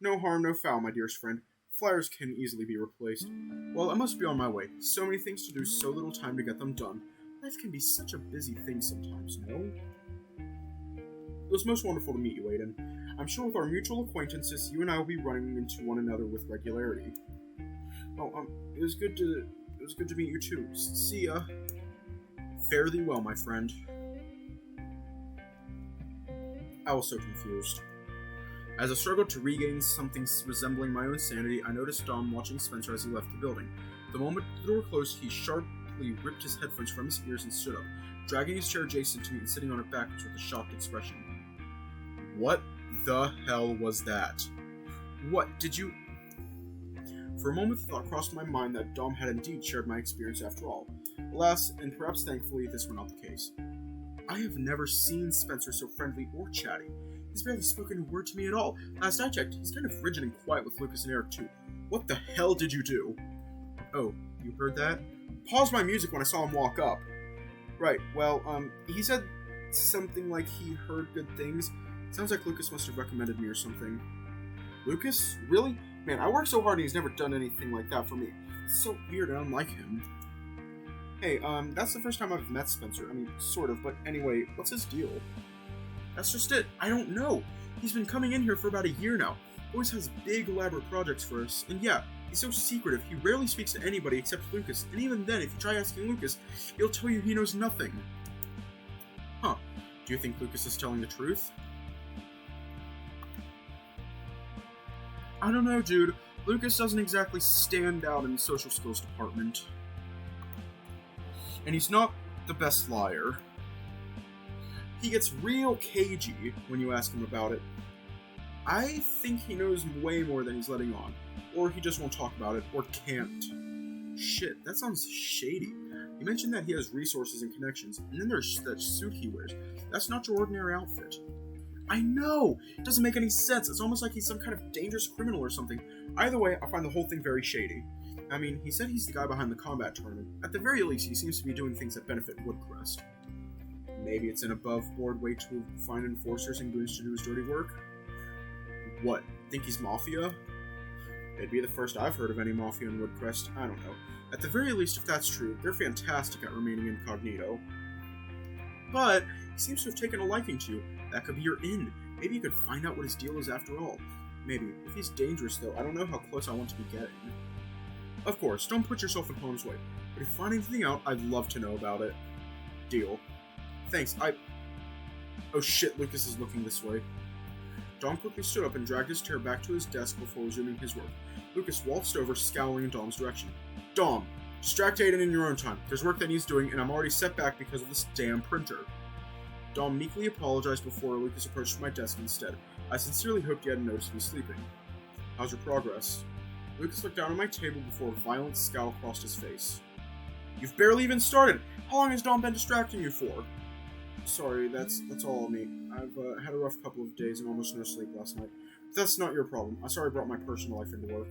No harm, no foul, my dearest friend. Flyers can easily be replaced. Well, I must be on my way. So many things to do, so little time to get them done. Life can be such a busy thing sometimes, no? It was most wonderful to meet you, Aiden. I'm sure with our mutual acquaintances, you and I will be running into one another with regularity. Well, it was good to meet you too. See ya. Fare thee well, my friend. I was so confused. As I struggled to regain something resembling my own sanity, I noticed Dom watching Spencer as he left the building. The moment the door closed, he sharply ripped his headphones from his ears and stood up, dragging his chair adjacent to me and sitting on it backwards with a shocked expression. What the hell was that? What did you... For a moment, the thought crossed my mind that Dom had indeed shared my experience after all. Alas, and perhaps thankfully, this were not the case. I have never seen Spencer so friendly or chatty. He's barely spoken a word to me at all. Last I checked, he's kind of frigid and quiet with Lucas and Eric too. What the hell did you do? Oh, you heard that? Paused my music when I saw him walk up. Right, well, he said something like he heard good things. Sounds like Lucas must have recommended me or something. Lucas? Really? Man, I work so hard and he's never done anything like that for me. It's so weird and unlike him. Hey, that's the first time I've met Spencer. I mean, sort of, but anyway, what's his deal? That's just it. I don't know. He's been coming in here for about a year now. Always has big, elaborate projects for us. And yeah, he's so secretive. He rarely speaks to anybody except Lucas. And even then, if you try asking Lucas, he'll tell you he knows nothing. Huh. Do you think Lucas is telling the truth? I don't know, dude. Lucas doesn't exactly stand out in the social skills department. And he's not the best liar. He gets real cagey when you ask him about it. I think he knows way more than he's letting on. Or he just won't talk about it, or can't. Shit, that sounds shady. You mentioned that he has resources and connections, and then there's that suit he wears. That's not your ordinary outfit. I know! It doesn't make any sense. It's almost like he's some kind of dangerous criminal or something. Either way, I find the whole thing very shady. I mean, he said he's the guy behind the combat tournament. At the very least, he seems to be doing things that benefit Woodcrest. Maybe it's an above-board way to find enforcers and goons to do his dirty work? What? Think he's Mafia? It'd be the first I've heard of any Mafia in Woodcrest. I don't know. At the very least, if that's true, they're fantastic at remaining incognito. But he seems to have taken a liking to you. That could be your in. Maybe you could find out what his deal is after all. Maybe. If he's dangerous, though, I don't know how close I want to be getting. Of course, don't put yourself in harm's way. But if you find anything out, I'd love to know about it. Deal. Thanks, Oh shit, Lucas is looking this way. Dom quickly stood up and dragged his chair back to his desk before resuming his work. Lucas waltzed over, scowling in Dom's direction. Dom, distract Aiden in your own time. There's work that he's doing, and I'm already set back because of this damn printer. Dom meekly apologized before Lucas approached my desk instead. I sincerely hoped he hadn't noticed me sleeping. How's your progress? Lucas looked down at my table before a violent scowl crossed his face. You've barely even started! How long has Dom been distracting you for? Sorry, that's all on me. I've had a rough couple of days and almost no sleep last night. But that's not your problem. I'm sorry I brought my personal life into work.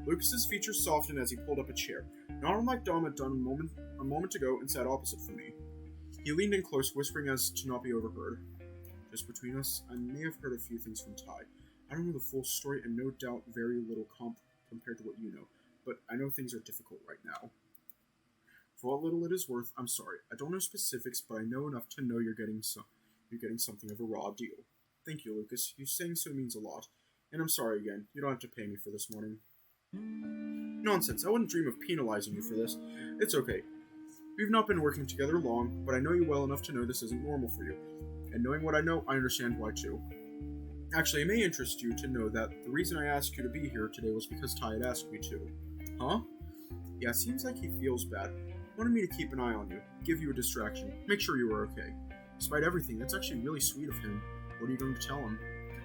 Lucas's features softened as he pulled up a chair, not unlike Dom had done a moment ago, and sat opposite from me. He leaned in close, whispering as to not be overheard. Just between us, I may have heard a few things from Ty. I don't know the full story, and no doubt very little compared to what you know, but I know things are difficult right now. For what little it is worth, I'm sorry. I don't know specifics, but I know enough to know you're getting something of a raw deal. Thank you, Lucas. You saying so means a lot. And I'm sorry again. You don't have to pay me for this morning. Nonsense. I wouldn't dream of penalizing you for this. It's okay. We've not been working together long, but I know you well enough to know this isn't normal for you. And knowing what I know, I understand why too. Actually, it may interest you to know that the reason I asked you to be here today was because Ty had asked me to. Huh? Yeah, seems like he feels bad. Wanted me to keep an eye on you, give you a distraction, make sure you were okay. Despite everything, that's actually really sweet of him. What are you going to tell him?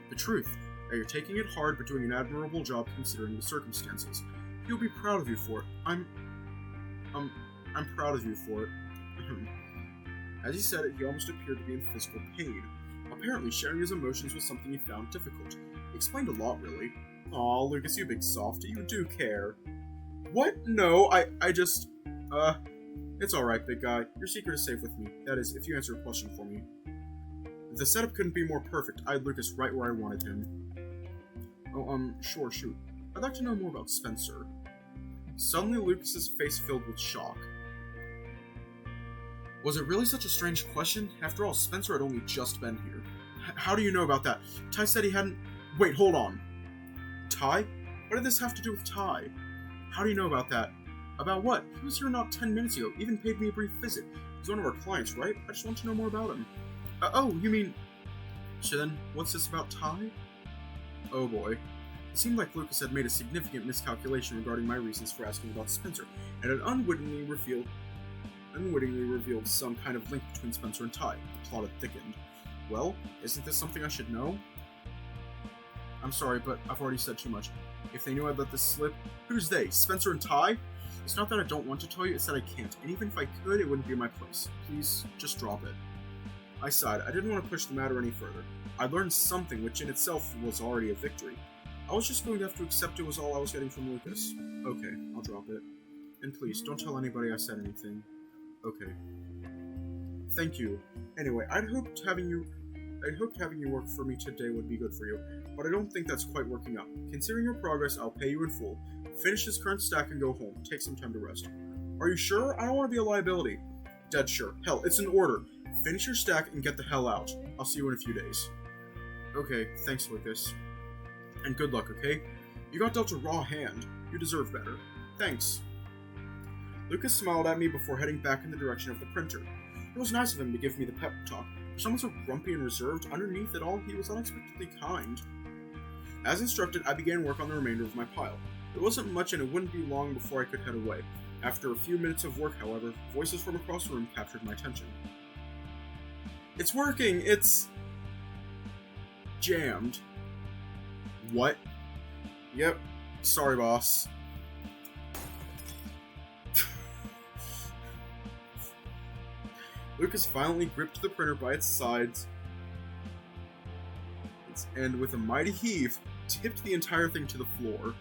The truth, that you're taking it hard but doing an admirable job considering the circumstances. He'll be proud of you for it. I'm proud of you for it. As he said it, he almost appeared to be in physical pain. Apparently, sharing his emotions was something he found difficult. He explained a lot, really. Aw, Lucas, you big softy, you do care. What? No, I just... It's alright, big guy. Your secret is safe with me. That is, if you answer a question for me. The setup couldn't be more perfect. I had Lucas right where I wanted him. Oh, sure, shoot. I'd like to know more about Spencer. Suddenly, Lucas's face filled with shock. Was it really such a strange question? After all, Spencer had only just been here. How do you know about that? Ty said he hadn't... Wait, hold on. Ty? What did this have to do with Ty? How do you know about that? About what? He was here not 10 minutes ago, even paid me a brief visit. He's one of our clients, right? I just want to know more about him. Oh, you mean... So then, what's this about Ty? Oh boy. It seemed like Lucas had made a significant miscalculation regarding my reasons for asking about Spencer, and had unwittingly revealed some kind of link between Spencer and Ty. The plot had thickened. Well, isn't this something I should know? I'm sorry, but I've already said too much. If they knew I'd let this slip, who's they? Spencer and Ty? It's not that I don't want to tell you, it's that I can't, and even if I could, it wouldn't be my place. Please, just drop it. I sighed. I didn't want to push the matter any further. I learned something, which in itself was already a victory. I was just going to have to accept it was all I was getting from Lucas. Okay, I'll drop it. And please, don't tell anybody I said anything. Okay. Thank you. Anyway, I'd hoped having you work for me today would be good for you, but I don't think that's quite working out. Considering your progress, I'll pay you in full. Finish this current stack and go home. Take some time to rest. Are you sure? I don't want to be a liability. Dead sure. Hell, it's an order. Finish your stack and get the hell out. I'll see you in a few days. Okay, thanks, Lucas. And good luck, okay? You got dealt a raw hand. You deserve better. Thanks. Lucas smiled at me before heading back in the direction of the printer. It was nice of him to give me the pep talk. For someone so grumpy and reserved, underneath it all, he was unexpectedly kind. As instructed, I began work on the remainder of my pile. It wasn't much and it wouldn't be long before I could head away. After a few minutes of work, however, voices from across the room captured my attention. It's working! It's... jammed. What? Yep. Sorry, boss. Lucas violently gripped the printer by its sides and with a mighty heave, tipped the entire thing to the floor.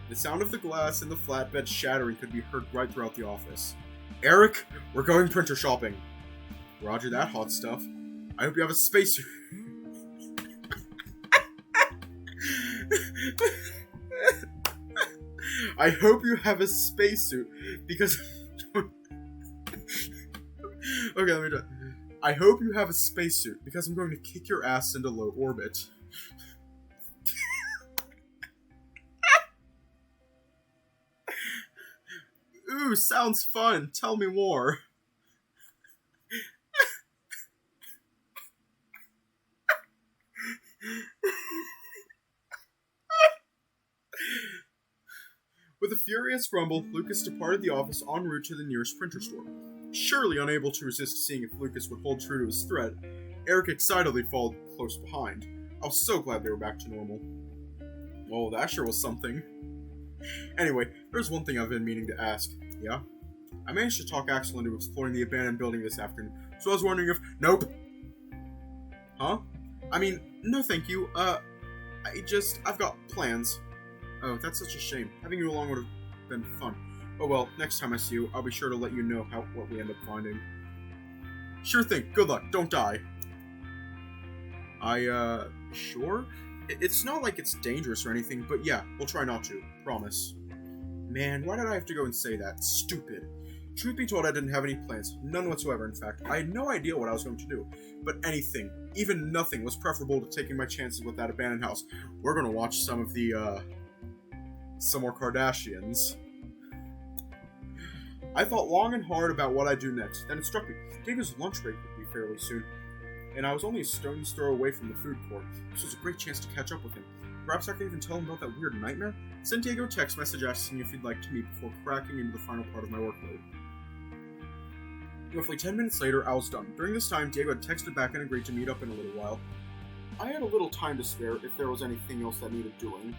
The sound of the glass in the flatbed shattering could be heard right throughout the office. Eric, we're going printer shopping. Roger that, hot stuff. I hope you have a spacesuit. I hope you have a spacesuit because... Okay, let me do it. I hope you have a spacesuit because I'm going to kick your ass into low orbit. Ooh, sounds fun. Tell me more. With a furious grumble, Lucas departed the office en route to the nearest printer store. Surely unable to resist seeing if Lucas would hold true to his threat, Eric excitedly followed close behind. I was so glad they were back to normal. Well, that sure was something. Anyway, there's one thing I've been meaning to ask. Yeah? I managed to talk Axel into exploring the abandoned building this afternoon, so I was wondering if... Nope! Huh? I mean, no thank you, I've got plans. Oh, that's such a shame. Having you along would have been fun. Oh well, next time I see you, I'll be sure to let you know what we end up finding. Sure thing. Good luck. Don't die. Sure? It's not like it's dangerous or anything, but yeah, we'll try not to. Promise. Man, why did I have to go and say that? Stupid. Truth be told, I didn't have any plans. None whatsoever, in fact. I had no idea what I was going to do. But anything, even nothing, was preferable to taking my chances with that abandoned house. We're gonna watch some of the, some more Kardashians. I thought long and hard about what I'd do next. Then it struck me. Diego's lunch break would be fairly soon, and I was only a stone's throw away from the food court. This was a great chance to catch up with him. Perhaps I could even tell him about that weird nightmare? Send Diego a text message asking if he'd like to meet before cracking into the final part of my workload. Roughly 10 minutes later, I was done. During this time, Diego had texted back and agreed to meet up in a little while. I had a little time to spare if there was anything else that needed doing.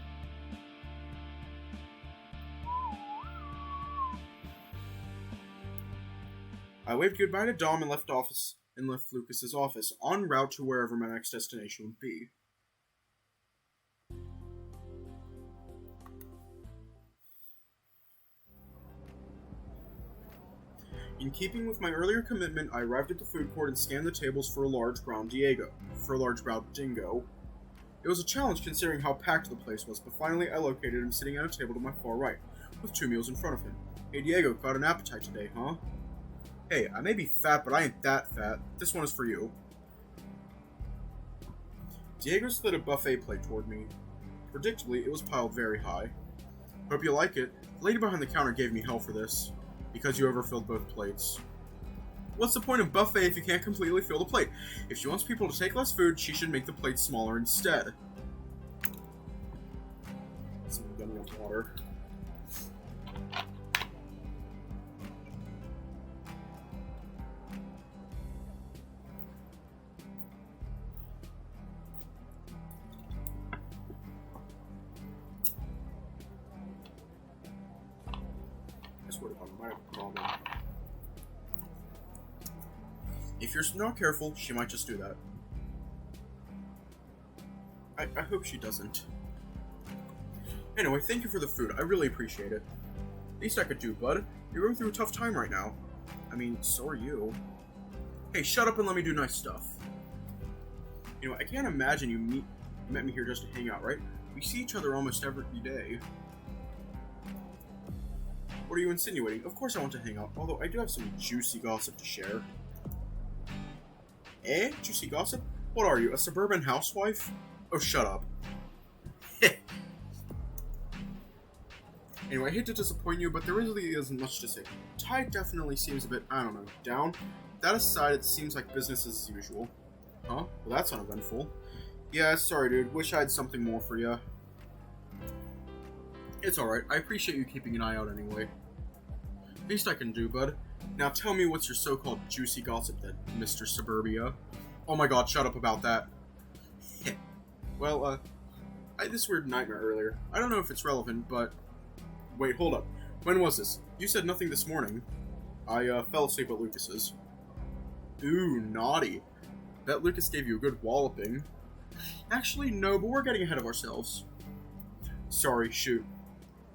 I waved goodbye to Dom and left Lucas's office, en route to wherever my next destination would be. In keeping with my earlier commitment, I arrived at the food court and scanned the tables for a large brown dingo. It was a challenge considering how packed the place was, but finally I located him sitting at a table to my far right, with 2 meals in front of him. Hey Diego, got an appetite today, huh? Hey, I may be fat, but I ain't that fat. This one is for you. Diego slid a buffet plate toward me. Predictably, it was piled very high. Hope you like it. The lady behind the counter gave me hell for this. Because you overfilled both plates. What's the point of buffet if you can't completely fill the plate? If she wants people to take less food, she should make the plate smaller instead. plenty of water. I swear to God, I might have a problem. If you're not careful, she might just do that. I hope she doesn't. Anyway, thank you for the food. I really appreciate it. Least I could do, bud. You're going through a tough time right now. I mean, so are you. Hey, shut up and let me do nice stuff. You know, I can't imagine you met me here just to hang out, right? We see each other almost every day. What are you insinuating? Of course I want to hang out, although I do have some juicy gossip to share. Eh? Juicy gossip? What are you, a suburban housewife? Oh, shut up. Anyway, I hate to disappoint you, but there really isn't much to say. Ty definitely seems a bit, I don't know, down. That aside, it seems like business as usual. Huh? Well, that's uneventful. Yeah, sorry, dude. Wish I had something more for you. It's alright. I appreciate you keeping an eye out anyway. Least I can do, bud. Now tell me what's your so-called juicy gossip then, Mr. Suburbia. Oh my god, shut up about that. Well, I had this weird nightmare earlier. I don't know if it's relevant, but... Wait, hold up. When was this? You said nothing this morning. I, fell asleep at Lucas's. Ooh, naughty. Bet Lucas gave you a good walloping. Actually, no, but we're getting ahead of ourselves. Sorry, shoot.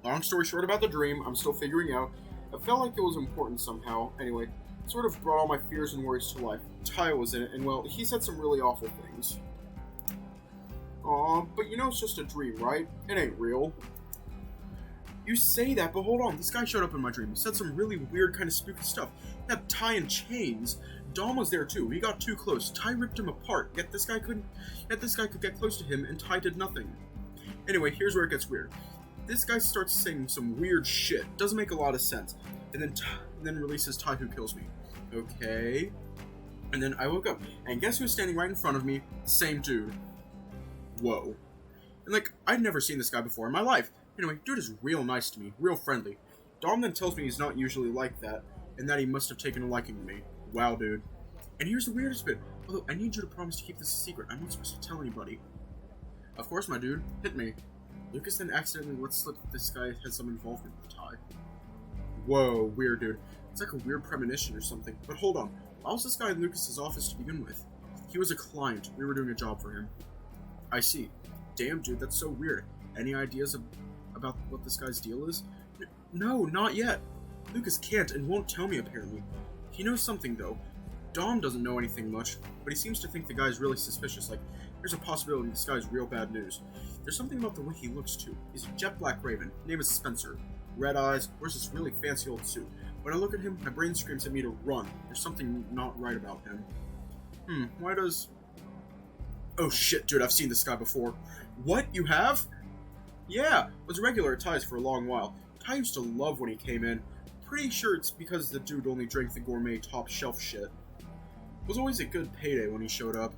Long story short about the dream, I'm still figuring out. I felt like it was important somehow. Anyway, it sort of brought all my fears and worries to life. Ty was in it, and well, he said some really awful things. Aw, but you know it's just a dream, right? It ain't real. You say that, but hold on. This guy showed up in my dream. He said some really weird kind of spooky stuff. He had Ty in chains. Dom was there too. He got too close. Ty ripped him apart. Yet this guy could get close to him, and Ty did nothing. Anyway, here's where it gets weird. This guy starts saying some weird shit. Doesn't make a lot of sense. And then releases Ty who kills me. Okay. And then I woke up. And guess who's standing right in front of me? The same dude. Whoa. And like, I'd never seen this guy before in my life. Anyway, dude is real nice to me. Real friendly. Dom then tells me he's not usually like that. And that he must have taken a liking to me. Wow, dude. And here's the weirdest bit. Although, I need you to promise to keep this a secret. I'm not supposed to tell anybody. Of course, my dude. Hit me. Lucas then accidentally lets slip that this guy has some involvement with Ty. Whoa, weird, dude. It's like a weird premonition or something. But hold on. Why was this guy in Lucas's office to begin with? He was a client. We were doing a job for him. I see. Damn, dude, that's so weird. Any ideas about what this guy's deal is? No, not yet. Lucas can't and won't tell me, apparently. He knows something, though. Dom doesn't know anything much, but he seems to think the guy's really suspicious. Like, there's a possibility this guy's real bad news. There's something about the way he looks, too. He's a jet black raven. Name is Spencer. Red eyes, wears this really fancy old suit. When I look at him, my brain screams at me to run. There's something not right about him. Why does... Oh shit, dude, I've seen this guy before. What? You have? Yeah, was a regular at Ty's for a long while. Ty used to love when he came in. Pretty sure it's because the dude only drank the gourmet top shelf shit. It was always a good payday when he showed up.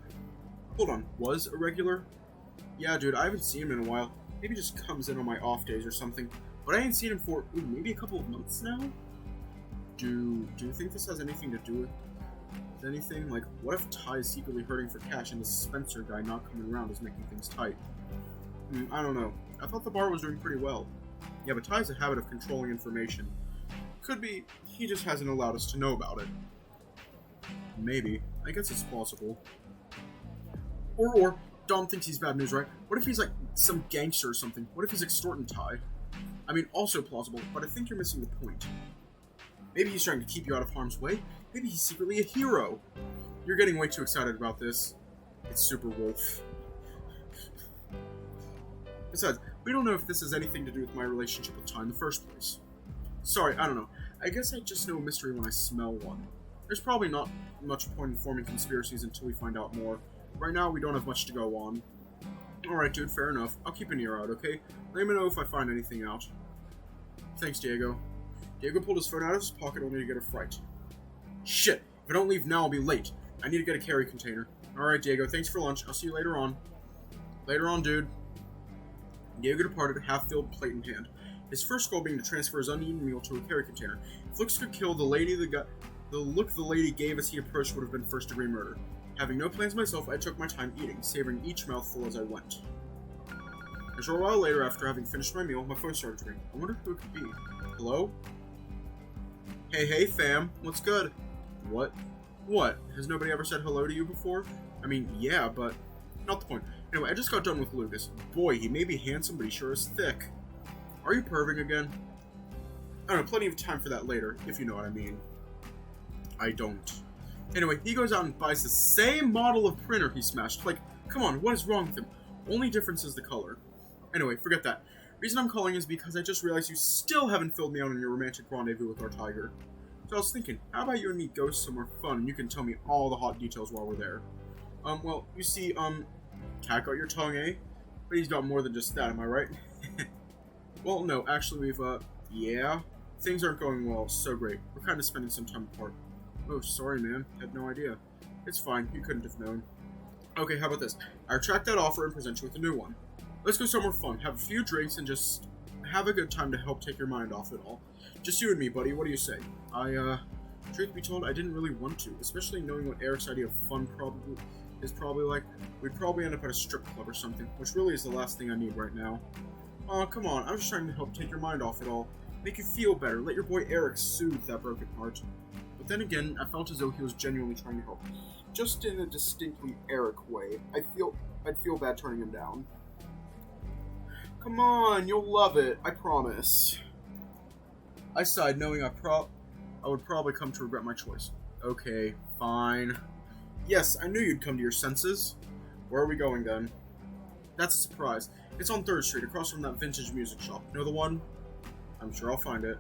Hold on, was a regular? Yeah, dude, I haven't seen him in a while. Maybe he just comes in on my off days or something. But I ain't seen him for, maybe a couple of months now? Do you think this has anything to do with anything? Like, what if Ty is secretly hurting for cash and this Spencer guy not coming around is making things tight? I don't know. I thought the bar was doing pretty well. Yeah, but Ty has a habit of controlling information. Could be he just hasn't allowed us to know about it. Maybe. I guess it's plausible. Or Dom thinks he's bad news, right? What if he's like some gangster or something? What if he's extorting Ty? I mean, also plausible, but I think you're missing the point. Maybe he's trying to keep you out of harm's way. Maybe he's secretly a hero. You're getting way too excited about this. It's Super Wolf. Besides, we don't know if this has anything to do with my relationship with Ty in the first place. Sorry, I don't know. I guess I just know a mystery when I smell one. There's probably not much point in forming conspiracies until we find out more. Right now, we don't have much to go on. Alright, dude, fair enough. I'll keep an ear out, okay? Let me know if I find anything out. Thanks, Diego. Diego pulled his phone out of his pocket only to get a fright. Shit! If I don't leave now, I'll be late. I need to get a carry container. Alright, Diego, thanks for lunch. I'll see you later on. Later on, dude. Diego departed, half-filled plate in hand. His first goal being to transfer his uneaten meal to a carry container. If looks could kill, the look the lady gave as he approached would have been first-degree murder. Having no plans myself, I took my time eating, savoring each mouthful as I went. A short while later, after having finished my meal, my phone started to ring. I wonder who it could be. Hello? Hey, fam. What's good? What? What? Has nobody ever said hello to you before? I mean, yeah, but not the point. Anyway, I just got done with Lucas. Boy, he may be handsome, but he sure is thick. Are you perving again? I don't know, plenty of time for that later, if you know what I mean. I don't. Anyway, he goes out and buys the same model of printer he smashed. Like, come on, what is wrong with him? Only difference is the color. Anyway, forget that. Reason I'm calling is because I just realized you still haven't filled me out on your romantic rendezvous with our tiger. So I was thinking, how about you and me go somewhere fun and you can tell me all the hot details while we're there? Well, you see, Cat got your tongue, eh? But he's got more than just that, am I right? Well, no, actually yeah? Things aren't going well, so great. We're kind of spending some time apart. Oh, sorry, man. Had no idea. It's fine, you couldn't have known. Okay, how about this? I retract that offer and present you with a new one. Let's go somewhere fun, have a few drinks, and just have a good time to help take your mind off it all. Just you and me, buddy. What do you say? Truth be told, I didn't really want to, especially knowing what Eric's idea of fun is probably like. We'd probably end up at a strip club or something, which really is the last thing I need right now. Aw, come on. I'm just trying to help take your mind off it all. Make you feel better. Let your boy Eric soothe that broken heart. But then again, I felt as though he was genuinely trying to help. Just in a distinctly Eric way. I'd feel bad turning him down. Come on, you'll love it, I promise. I sighed, knowing I would probably come to regret my choice. Okay, fine. Yes, I knew you'd come to your senses. Where are we going then? That's a surprise. It's on 3rd Street, across from that vintage music shop. Know the one? I'm sure I'll find it.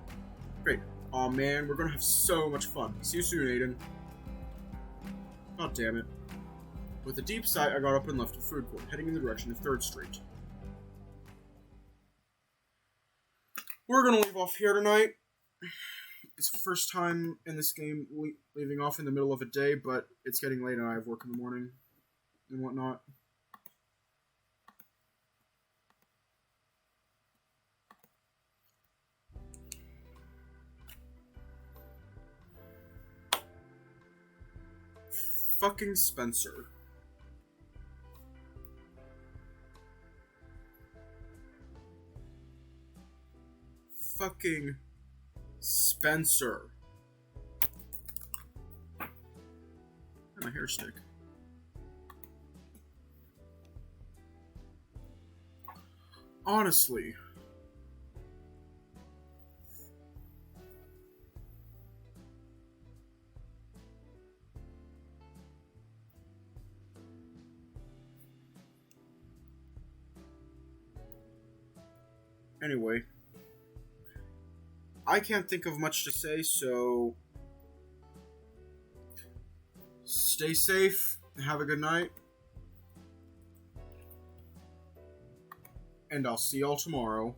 Great. Aw man, we're gonna have so much fun. See you soon, Aiden. God damn it. With a deep sigh, I got up and left the food court, heading in the direction of 3rd Street. We're gonna leave off here tonight. It's the first time in this game leaving off in the middle of a day, but it's getting late and I have work in the morning and whatnot. Fucking Spencer. Fucking Spencer. And my hair stick. Honestly. Anyway. I can't think of much to say, so stay safe, have a good night, and I'll see y'all tomorrow.